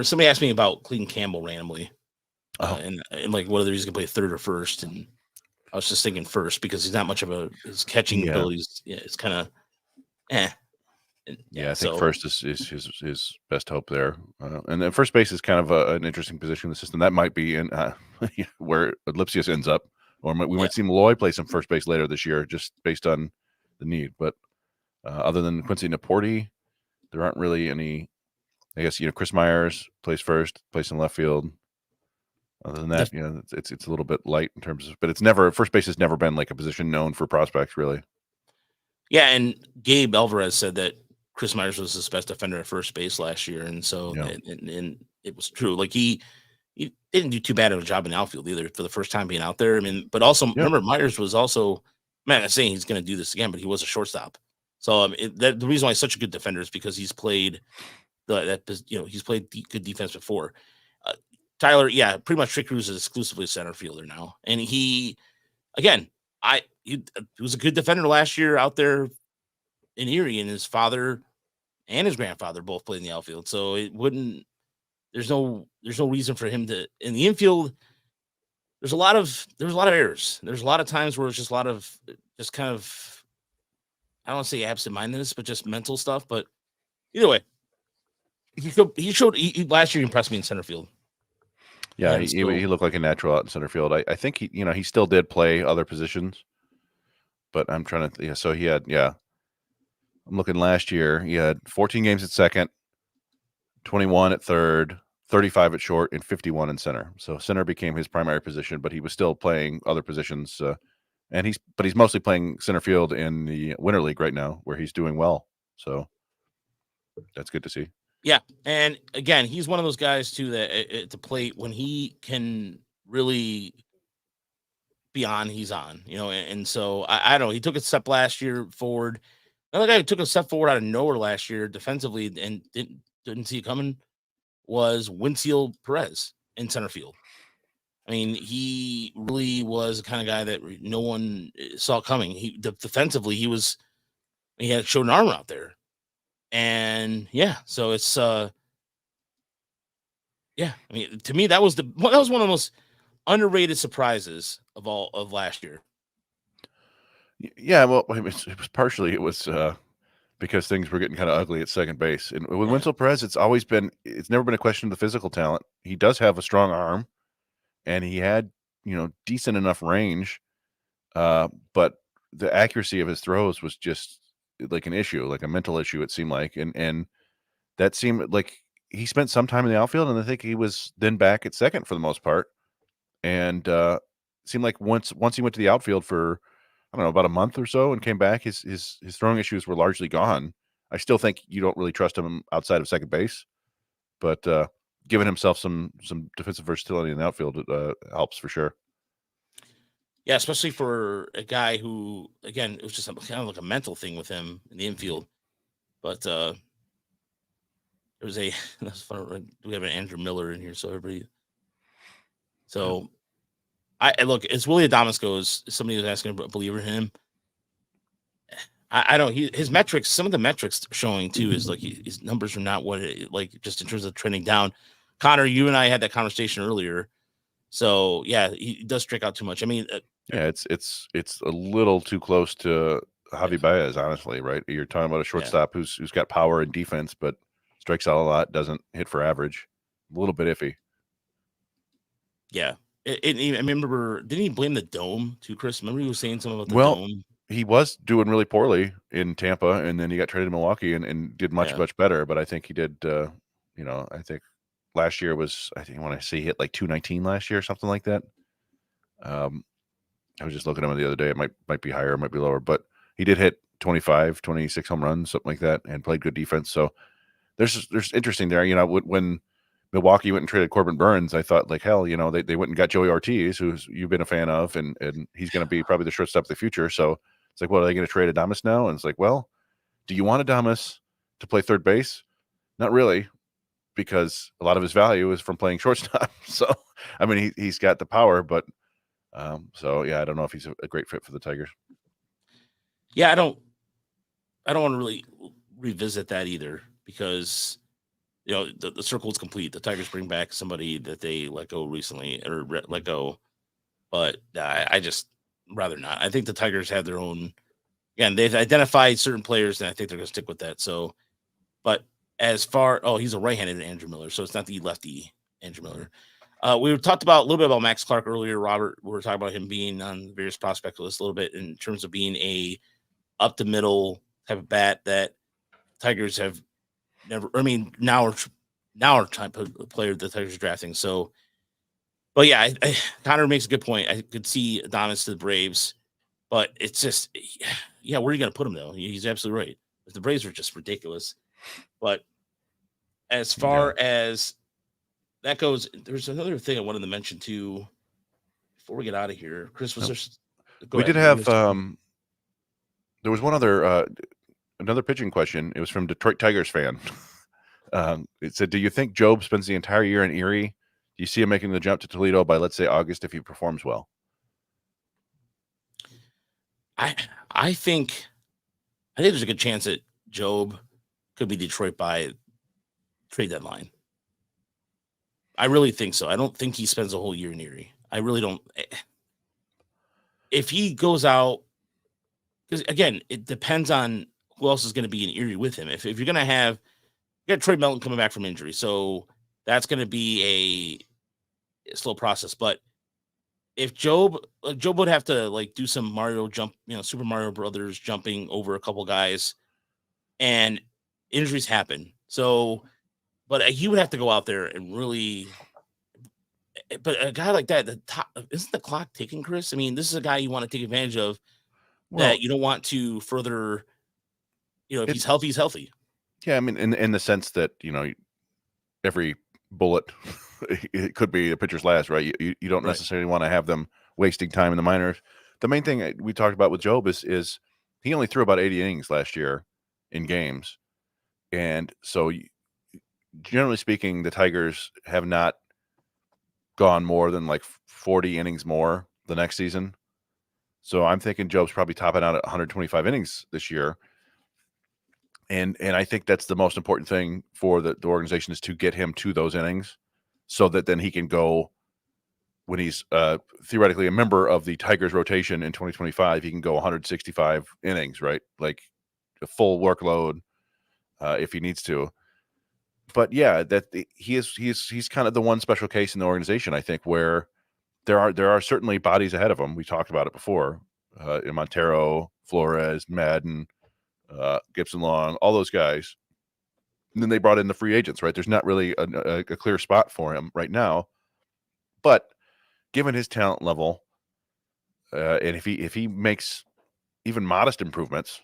S1: Somebody asked me about Clayton Campbell randomly, and like whether he's gonna play third or first, and I was just thinking first because he's not much of his catching abilities. Yeah, it's kind of,
S2: I think first is his best hope there, and then first base is kind of an interesting position in the system. That might be in where Lipsius ends up, or we might see Malloy play some first base later this year, just based on the need. But other than Quincy Naporti, there aren't really any. I guess Chris Myers plays first, plays in left field. Other than that, it's a little bit light in terms of, but it's never first base has never been like a position known for prospects, really.
S1: Yeah, and Gabe Alvarez said that Chris Myers was his best defender at first base last year, and so and it was true. Like he didn't do too bad of a job in the outfield either for the first time being out there. I mean, but also remember Myers was also, I'm not saying he's going to do this again, but he was a shortstop. So the reason why he's such a good defender is because he's played he's played good defense before. Tyler, pretty much Trick Cruz is exclusively a center fielder now, and he was a good defender last year out there in Erie, and his father and his grandfather both played in the outfield. So there's no reason for him to in the infield. There's a lot of errors. There's a lot of times where it's just a lot of just kind of, I don't want to say absent-mindedness, but just mental stuff. But either way, he showed last year. He impressed me in center field.
S2: Yeah, he looked like a natural out in center field. I think he still did play other positions, but I'm trying to. So he had I'm looking last year. He had 14 games at second, 21 at third, 35 at short, and 51 in center. So center became his primary position, but he was still playing other positions. And he's mostly playing center field in the Winter League right now, where he's doing well. So that's good to see.
S1: Yeah, and again, he's one of those guys too that at the plate when he can really be on, he's on. And so I don't know. He took a step last year forward. Another guy who took a step forward out of nowhere last year defensively and didn't see it coming was Winfield Perez in center field. I mean, he really was the kind of guy that no one saw coming. Defensively, he had showed an arm out there. And so it's I mean, to me that was one of the most underrated surprises of last year.
S2: Yeah, well, it was partially because things were getting kind of ugly at second base. And with Winslow Perez, it's never been a question of the physical talent. He does have a strong arm, and he had decent enough range, but the accuracy of his throws was just like an issue, like a mental issue, it seemed like. And that seemed like he spent some time in the outfield, and I think he was then back at second for the most part. And it seemed like once he went to the outfield for, I don't know, about a month or so and came back, his throwing issues were largely gone. I still think you don't really trust him outside of second base, but giving himself some defensive versatility in the outfield helps for sure.
S1: Yeah, especially for a guy who, again, it was just kind of like a mental thing with him in the infield. But there was that's fun. We have an Andrew Miller in here, so everybody. So I look, it's Willie Adamasco is somebody who's asking a believer in him. I don't. His metrics, some of the metrics showing too is like his numbers are not what just in terms of trending down. Connor, you and I had that conversation earlier. So he does strike out too much. I mean,
S2: it's a little too close to Javi Baez, honestly, right? You're talking about a shortstop who's got power and defense, but strikes out a lot, doesn't hit for average. A little bit iffy.
S1: Yeah. I remember, didn't he blame the dome too, Chris? Remember he was saying something about the dome?
S2: He was doing really poorly in Tampa, and then he got traded to Milwaukee and did much better. But I think he did, I think last year was, when I say he hit like 219 last year or something like that. I was just looking at him the other day. It might be higher, it might be lower, but he did hit 25, 26 home runs, something like that, and played good defense. So there's interesting there. When Milwaukee went and traded Corbin Burns, I thought like hell, they went and got Joey Ortiz, who's you've been a fan of, and he's going to be probably the shortstop of the future. So it's like, well, are they going to trade Adames now? And it's like, well, do you want Adames to play third base? Not really, because a lot of his value is from playing shortstop. So I mean, he's got the power, but so yeah, I don't know if he's a great fit for the Tigers.
S1: Yeah, I don't want to really revisit that either, because the circle is complete. The Tigers bring back somebody that they let go recently, or let go, but I just rather not. I think the Tigers have their own. Again, they've identified certain players, and I think they're going to stick with that. So, but as far he's a right-handed Andrew Miller, so it's not the lefty Andrew Miller. We talked about a little bit about Max Clark earlier, Robert. We were talking about him being on various prospect lists a little bit in terms of being a up the middle type of bat that Tigers have never. I mean, now are type of player the Tigers are drafting. So, but yeah, Connor makes a good point. I could see Adames to the Braves, but it's just, yeah, where are you going to put him though? He's absolutely right. The Braves are just ridiculous. But as far as that goes, there's another thing I wanted to mention too before we get out of here. Chris, was there?
S2: We did have there was one other another pitching question. It was from Detroit Tigers fan. It said, "Do you think Job spends the entire year in Erie? Do you see him making the jump to Toledo by, let's say, August if he performs well?"
S1: I think there's a good chance that Job could be Detroit by trade deadline. I really think so. I don't think he spends a whole year in Erie. I really don't. If he goes out, because again, it depends on who else is going to be in Erie with him. If you're going to have, you got Trey Melton coming back from injury, so that's going to be a slow process. But if Job would have to like do some Mario jump, Super Mario Brothers jumping over a couple guys, and injuries happen. So, but he would have to go out there and really. But a guy like that, isn't the clock ticking, Chris? I mean, this is a guy you want to take advantage of. That you don't want to further. If he's healthy, he's healthy.
S2: Yeah, I mean, in the sense that every bullet it could be a pitcher's last, right? You don't necessarily want to have them wasting time in the minors. The main thing we talked about with Job is he only threw about 80 innings last year in games, and so generally speaking, the Tigers have not gone more than like 40 innings more the next season. So I'm thinking Job's probably topping out at 125 innings this year. And I think that's the most important thing for the organization, is to get him to those innings so that then he can go, when he's theoretically a member of the Tigers rotation in 2025, he can go 165 innings, right? Like a full workload if he needs to. But yeah, he's kind of the one special case in the organization, I think, where there are certainly bodies ahead of him. We talked about it before. In Montero, Flores, Madden, Gibson Long, all those guys. And then they brought in the free agents, right? There's not really a clear spot for him right now. But given his talent level, and if he makes even modest improvements,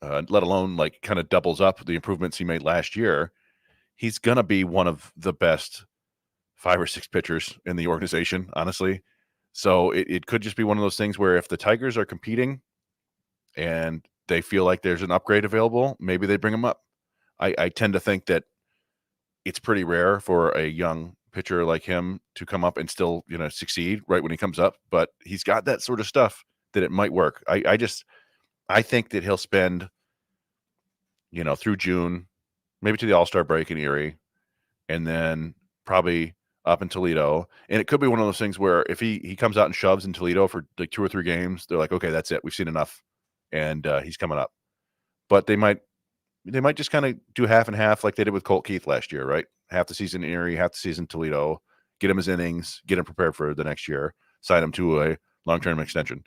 S2: let alone like kind of doubles up the improvements he made last year, he's going to be one of the best 5 or 6 pitchers in the organization, honestly. So it could just be one of those things where if the Tigers are competing and they feel like there's an upgrade available, maybe they bring him up. I tend to think that it's pretty rare for a young pitcher like him to come up and still, succeed right when he comes up, but he's got that sort of stuff that it might work. I think that he'll spend, through June, maybe to the All-Star break in Erie, and then probably up in Toledo. And it could be one of those things where if he comes out and shoves in Toledo for like 2 or 3 games, they're like, okay, that's it. We've seen enough. And he's coming up. But they might just kind of do half and half like they did with Colt Keith last year, right? Half the season in Erie, half the season Toledo, get him his innings, get him prepared for the next year, sign him to a long-term extension.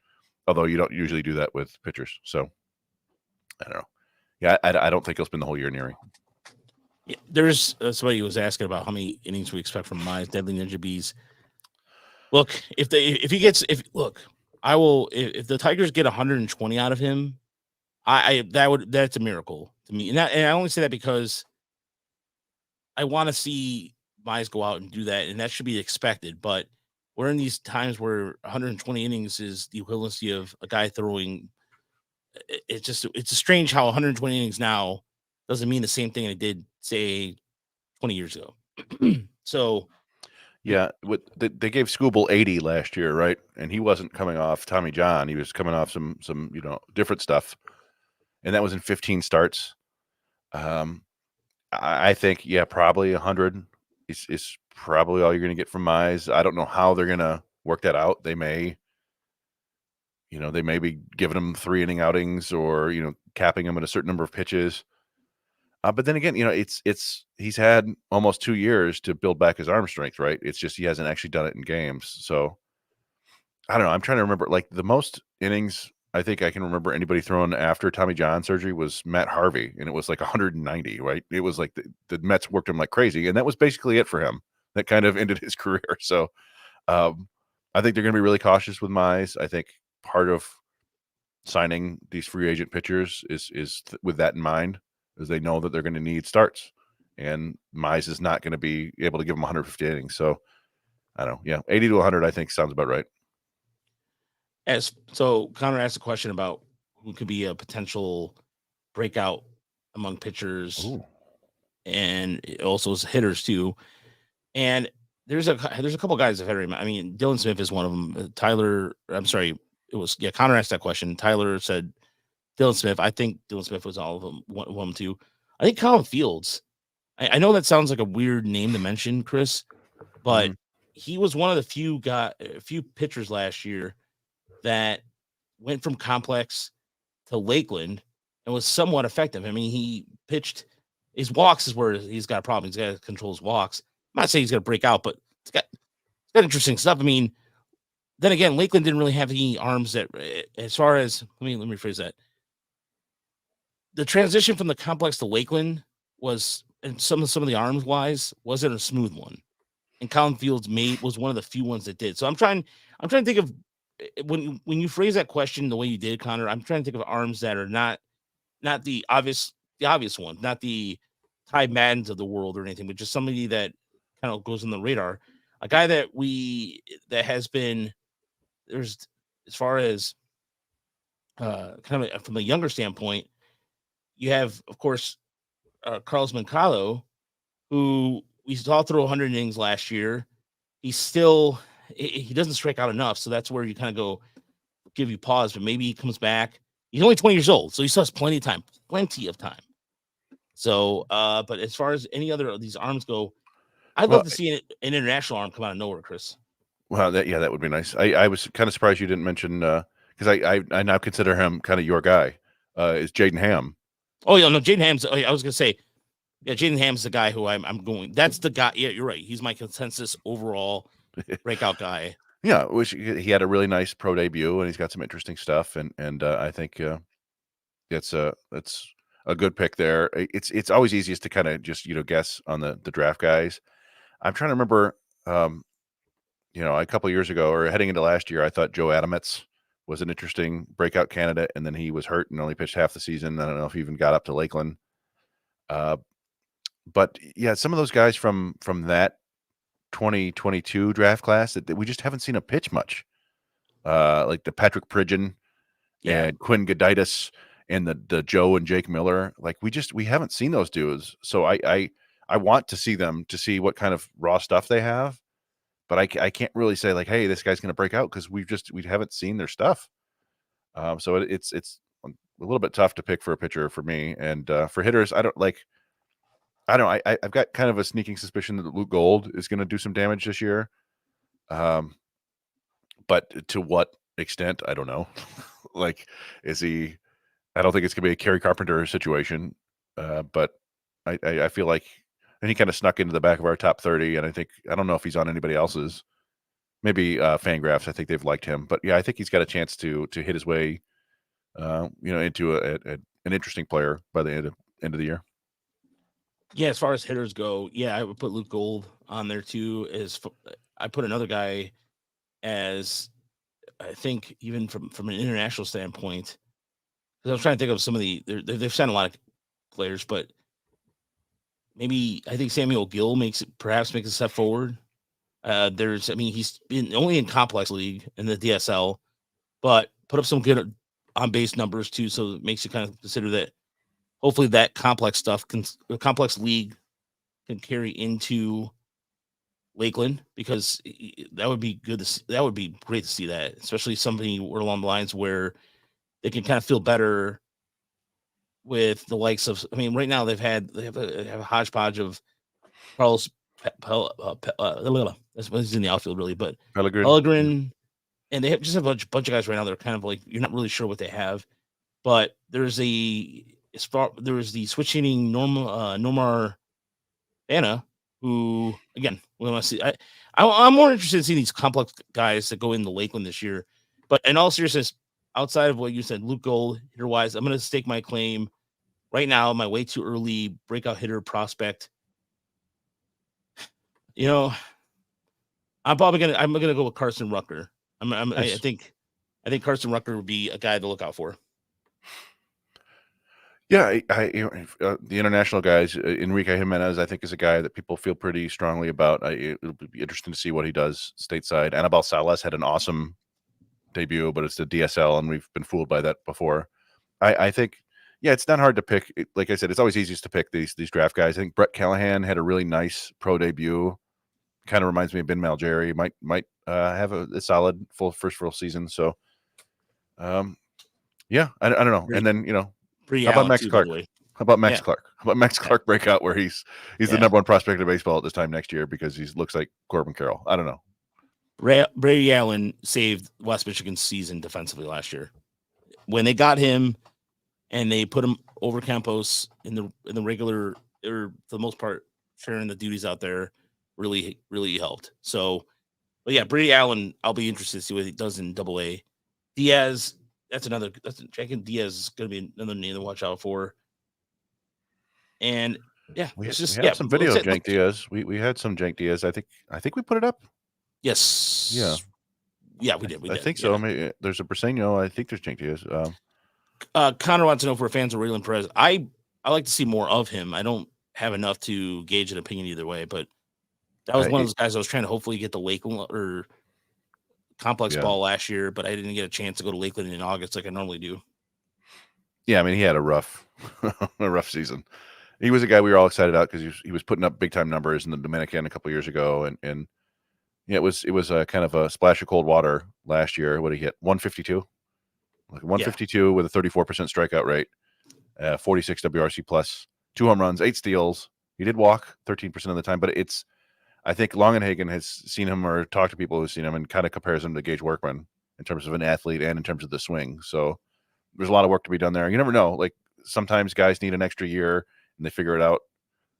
S2: Although you don't usually do that with pitchers. So I don't know. Yeah, I don't think he'll spend the whole year in Erie.
S1: Yeah, there's somebody who was asking about how many innings we expect from Mize, Deadly Ninja Bees. Look, if the Tigers get 120 out of him, that's a miracle to me. And I only say that because I want to see Mize go out and do that, and that should be expected. But we're in these times where 120 innings is the equivalency of a guy throwing. It's strange how 120 innings now doesn't mean the same thing it did say 20 years ago. So
S2: Yeah, they gave Scooble 80 last year, right? And he wasn't coming off Tommy John. He was coming off some different stuff, and that was in 15 starts. I think probably 100 is probably all you're going to get from Mize. I don't know how they're going to work that out. They may be giving him 3 inning outings or capping him at a certain number of pitches. But then again, he's had almost 2 years to build back his arm strength, right? It's just he hasn't actually done it in games. So I don't know. I'm trying to remember, like, the most innings I think I can remember anybody throwing after Tommy John surgery was Matt Harvey, and it was like 190, right? It was like the Mets worked him like crazy, and that was basically it for him. That kind of ended his career. So I think they're going to be really cautious with Mize. I think part of signing these free agent pitchers is with that in mind, is they know that they're going to need starts, and Mize is not going to be able to give them 150 innings. So I don't know. Yeah, 80 to 100, I think sounds about right.
S1: So Connor asked a question about who could be a potential breakout among pitchers.
S2: Ooh.
S1: And it also is hitters too. And there's a couple guys that had. I mean, Dylan Smith is one of them. Connor asked that question. Tyler said Dylan Smith. I think Dylan Smith was all of them. One of them too. I think Colin Fields. I know that sounds like a weird name to mention, Chris, but he was one of the few pitchers last year that went from complex to Lakeland and was somewhat effective. I mean, he pitched. His walks is where he's got a problem. He's got to control his walks. I'm not saying he's going to break out, but it's got interesting stuff. I mean, then again, Lakeland didn't really have any arms that, as far as let me rephrase that. The transition from the complex to Lakeland was, and some of the arms wise, wasn't a smooth one. And Colin Fields was one of the few ones that did. So I'm trying to think of when you phrase that question the way you did, Connor. I'm trying to think of arms that are not the obvious one, not the Ty Maddens of the world or anything, but just somebody that kind of goes on the radar. A guy that has been, there's, as far as kind of from a younger standpoint, you have, of course, Carlos Mencalo, who we saw throw 100 innings last year. He doesn't strike out enough, so that's where you kind of go, give you pause, but maybe he comes back. He's only 20 years old, so he still has plenty of time. So, but as far as any other of these arms go, I'd love to see an international arm come out of nowhere, Chris.
S2: Well, that would be nice. I was kind of surprised you didn't mention, because I now consider him kind of your guy, is Jaden Ham.
S1: Oh yeah, no, Jaden Ham's. I was gonna say, yeah, Jaden Ham's the guy who I'm going. That's the guy. Yeah, you're right. He's my consensus overall breakout guy.
S2: Yeah, which he had a really nice pro debut, and he's got some interesting stuff, and I think it's a good pick there. It's always easiest to kind of just guess on the draft guys. I'm trying to remember, a couple of years ago or heading into last year, I thought Joe Adametz was an interesting breakout candidate, and then he was hurt and only pitched half the season. I don't know if he even got up to Lakeland. But yeah, some of those guys from that 2022 draft class that we just haven't seen a pitch much, like the Patrick Pridgeon and Quinn Goditis and the Joe and Jake Miller. Like we haven't seen those dudes. So I want to see them, to see what kind of raw stuff they have. But I can't really say like, hey, this guy's going to break out, because we haven't seen their stuff. So it's a little bit tough to pick for a pitcher for me. And for hitters, I don't know. I've got kind of a sneaking suspicion that Luke Gold is going to do some damage this year. But to what extent, I don't know. Like, is he? I don't think it's going to be a Kerry Carpenter situation. But I feel like, and he kind of snuck into the back of our top 30, and I don't know if he's on anybody else's. Maybe Fangraphs. I think they've liked him, but yeah, I think he's got a chance to hit his way, into an interesting player by the end of the year.
S1: Yeah, as far as hitters go, yeah, I would put Luke Gold on there too. I put another guy as, I think, even from an international standpoint, because I was trying to think of some of they've signed a lot of players, but maybe I think Samuel Gill perhaps makes a step forward. He's been only in complex league in the DSL, but put up some good on base numbers too. So it makes you kind of consider that hopefully that complex complex league can carry into Lakeland, because that would be good. That would be great to see that, especially somebody along the lines where they can kind of feel better with the likes of. I mean, right now they have a hodgepodge of Carlos. That's he's in the outfield really, but Pellegrin, and they have a bunch of guys right now that are kind of like you're not really sure what they have. But there's the switch hitting Nomar Anna, who again we want to see. I'm more interested in seeing these complex guys that go into Lakeland this year. But in all seriousness, outside of what you said, Luke Gold hitter wise, I'm going to stake my claim right now. My way too early breakout hitter prospect. You know, I'm gonna go with Carson Rucker. I think Carson Rucker would be a guy to look out for.
S2: Yeah, the international guys, Enrique Jimenez, I think is a guy that people feel pretty strongly about. It'll be interesting to see what he does stateside. Anibal Salas had an awesome debut, but it's the DSL, and we've been fooled by that before. I think, yeah, it's not hard to pick. Like I said, it's always easiest to pick these draft guys. I think Brett Callahan had a really nice pro debut. Kind of reminds me of Ben Malgeri. Might have a solid first full season. So, yeah, I don't know. And then how about Max Clark? How about Max Clark? How about Max Clark breakout where he's the number one prospect of baseball at this time next year because he looks like Corbin Carroll? I don't know.
S1: Brady Allen saved West Michigan's season defensively last year when they got him and they put him over Campos in the regular, or for the most part sharing the duties out there. Really helped. So, but yeah, Brady Allen, I'll be interested to see what he does in AA. Diaz, Janken Diaz is going to be another name to watch out for. And yeah,
S2: we had some video of Jank Diaz. We had some Jank Diaz. I think we put it up.
S1: Yes. Yeah, we did.
S2: I think so. Maybe there's a Briseño. I think there's Jank Diaz.
S1: Connor wants to know if we're fans of Raylan Perez. I like to see more of him. I don't have enough to gauge an opinion either way, but that was one of those guys I was trying to hopefully get the Lakeland or complex ball last year, but I didn't get a chance to go to Lakeland in August like I normally do.
S2: Yeah, I mean, he had a rough season. He was a guy we were all excited about because he was putting up big time numbers in the Dominican a couple years ago, and yeah, it was a kind of a splash of cold water last year. What did he hit? 152, like 152 with a 34% strikeout rate, 46 WRC plus, 2 home runs, 8 steals. He did walk 13% of the time, but I think Longenhagen has seen him or talked to people who've seen him and kind of compares him to Gage Workman in terms of an athlete and in terms of the swing. So there's a lot of work to be done there. You never know. Like sometimes guys need an extra year and they figure it out.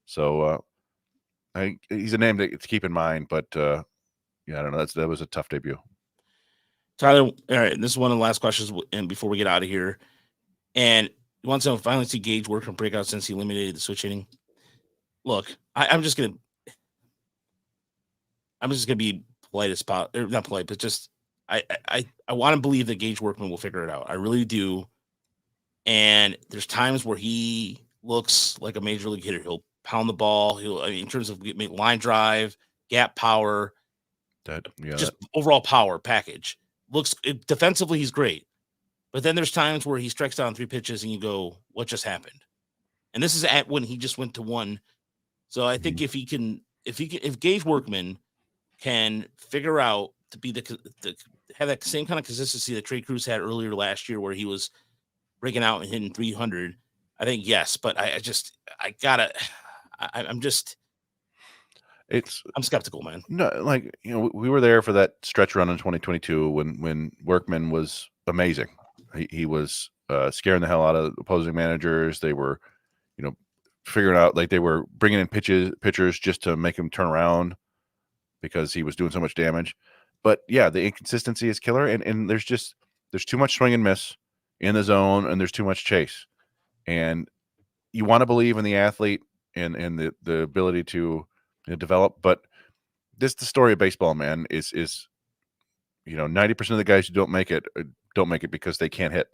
S2: So he's a name to keep in mind, but yeah, I don't know. That was a tough debut.
S1: Tyler, all right, this is one of the last questions, and before we get out of here, and he wants to finally see Gage Workman break out since he eliminated the switch hitting. Look, I'm just gonna be polite as possible, not polite, but just I want to believe that Gage Workman will figure it out. I really do. And there's times where he looks like a major league hitter. He'll pound the ball. In terms of line drive, gap power, just overall power package. Defensively, he's great. But then there's times where he strikes down 3 pitches and you go, what just happened? And this is when he just went to 1. So I think if Gage Workman can figure out to be have that same kind of consistency that Trey Cruz had earlier last year, where he was breaking out and hitting 300, I think yes. But I'm skeptical, man.
S2: No, like we were there for that stretch run in 2022 when Workman was amazing. He was scaring the hell out of opposing managers. They were, figuring out, like, they were bringing in pitchers just to make him turn around because he was doing so much damage. But yeah, the inconsistency is killer, and there's too much swing and miss in the zone, and there's too much chase. And you want to believe in the athlete and the ability to develop, but this the story of baseball, man. Is 90% of the guys who don't make it because they can't hit.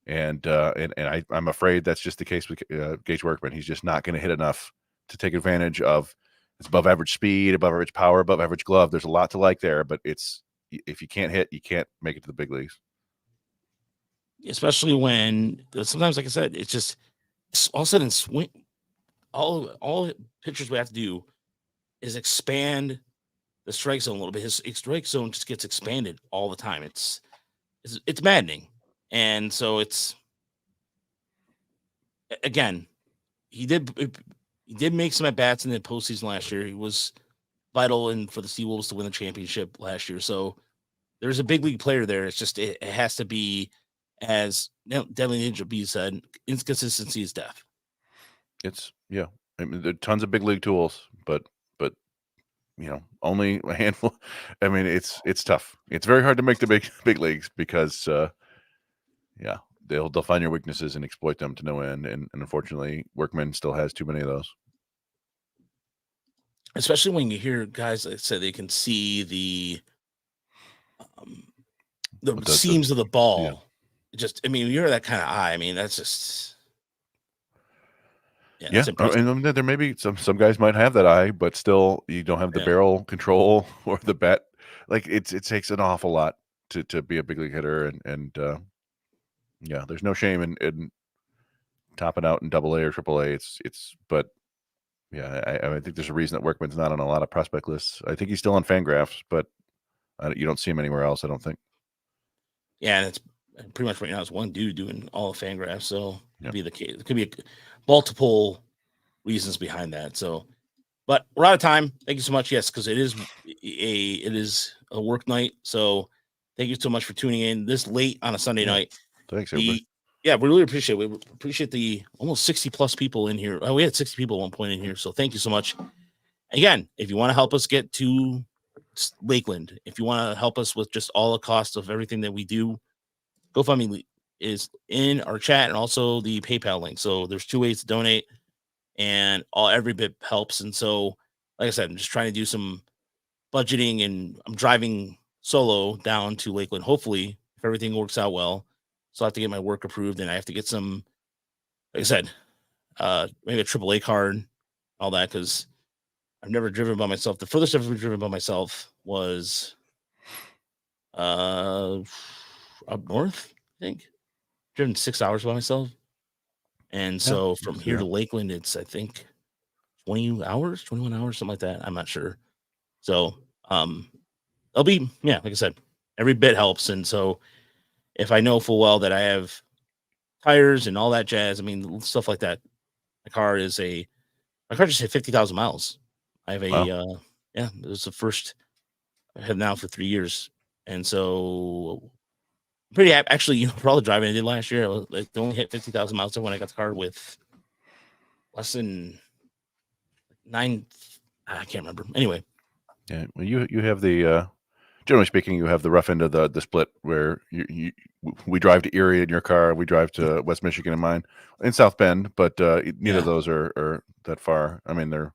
S2: And I'm afraid that's just the case with Gage Workman. He's just not going to hit enough to take advantage of. It's above average speed, above average power, above average glove. There's a lot to like there, but if you can't hit, you can't make it to the big leagues.
S1: Especially when sometimes, like I said, it's just all of a sudden swing. All pitchers we have to do is expand the strike zone a little bit. His strike zone just gets expanded all the time. It's maddening, and so it's again he did make some at bats in the postseason last year. He was vital and for the Seawolves to win the championship last year. So there's a big league player there. It's just it has to be, as Deadly Ninja B said, inconsistency is death.
S2: It's I mean, there are tons of big league tools, but only a handful. I mean, it's tough. It's very hard to make the big leagues because they'll find your weaknesses and exploit them to no end. And unfortunately, Workman still has too many of those.
S1: Especially when you hear guys that say they can see the seams of the ball.
S2: Yeah.
S1: Just, I mean, you're that kind of eye. I mean, that's just
S2: yeah. And there may be some guys might have that eye, but still, you don't have the barrel control or the bat. Like it takes an awful lot to be a big league hitter, and there's no shame in topping out in Double A or Triple A. But I think there's a reason that Workman's not on a lot of prospect lists. I think he's still on Fangraphs, but you don't see him anywhere else, I don't think.
S1: Yeah, and it's pretty much right now it's one dude doing all the Fangraphs, so could be the case. It could be multiple reasons behind that. So, but we're out of time. Thank you so much. Yes, because it is a work night. So, thank you so much for tuning in this late on a Sunday night.
S2: Thanks, everybody.
S1: Yeah, we really appreciate it. We appreciate the almost 60 plus people in here. Oh, we had 60 people at one point in here. So thank you so much. Again, if you want to help us get to Lakeland, if you want to help us with just all the costs of everything that we do, GoFundMe is in our chat and also the PayPal link. So there's 2 ways to donate, and every bit helps. And so, like I said, I'm just trying to do some budgeting, and I'm driving solo down to Lakeland. Hopefully, if everything works out well. So I have to get my work approved, and I have to get some, like I said, maybe a AAA card, all that, because I've never driven by myself. The furthest I've ever driven by myself was up north, I think. Driven 6 hours by myself. And so from here to Lakeland, it's, I think, 21 hours, something like that. I'm not sure. So it'll be, like I said, every bit helps. And so if I know full well that I have tires and all that jazz, I mean, stuff like that. My car just hit 50,000 miles. I have it was the first I have now for 3 years. And so pretty happy. Actually, for all the driving I did last year, I only hit 50,000 miles when I got the car with less than 9. I can't remember. Anyway.
S2: Yeah. Well, you have the, generally speaking, you have the rough end of the split where we drive to Erie in your car, we drive to West Michigan in mine, in South Bend, but neither of those are that far. I mean, they're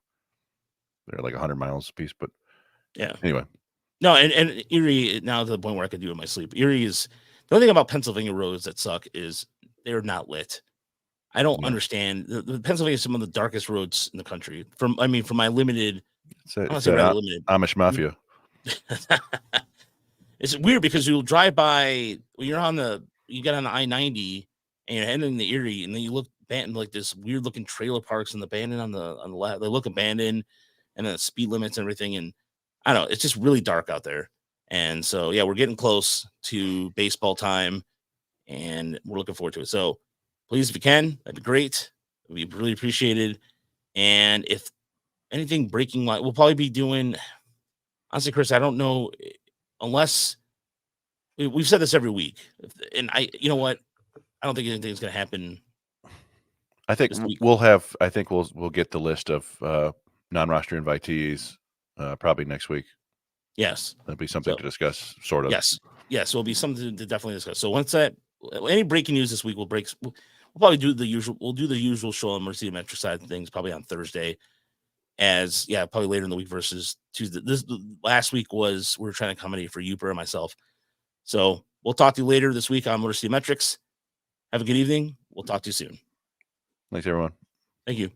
S2: like 100 miles a piece, but anyway.
S1: No, and Erie, now to the point where I could do it in my sleep. Erie is, the only thing about Pennsylvania roads that suck is they're not lit. I don't understand. The Pennsylvania is some of the darkest roads in the country. From my limited,
S2: it's limited Amish mafia.
S1: It's weird because you'll drive by when you get on the I-90 and you're heading to Erie, and then you look like this weird looking trailer parks and abandoned on the left. They look abandoned, and then the speed limits and everything. And I don't know, it's just really dark out there. And so we're getting close to baseball time, and we're looking forward to it. So please, if you can, that'd be great. It'd be really appreciated. And if anything breaking light, we'll probably be doing. Honestly, Chris, I don't know, unless we've said this every week, and you know what? I don't think anything's going to happen.
S2: I think we'll get the list of non-roster invitees probably next week.
S1: Yes,
S2: that'll be something to discuss, sort of.
S1: Yes, it'll be something to definitely discuss. So once any breaking news this week, we'll probably do the usual. We'll do the usual show on Mercy Metro side of things, probably on Thursday. Probably later in the week versus Tuesday. This last week we were trying to accommodate for Uper and myself. So we'll talk to you later this week on Motor City Metrics. Have a good evening. We'll talk to you soon.
S2: Thanks, everyone.
S1: Thank you.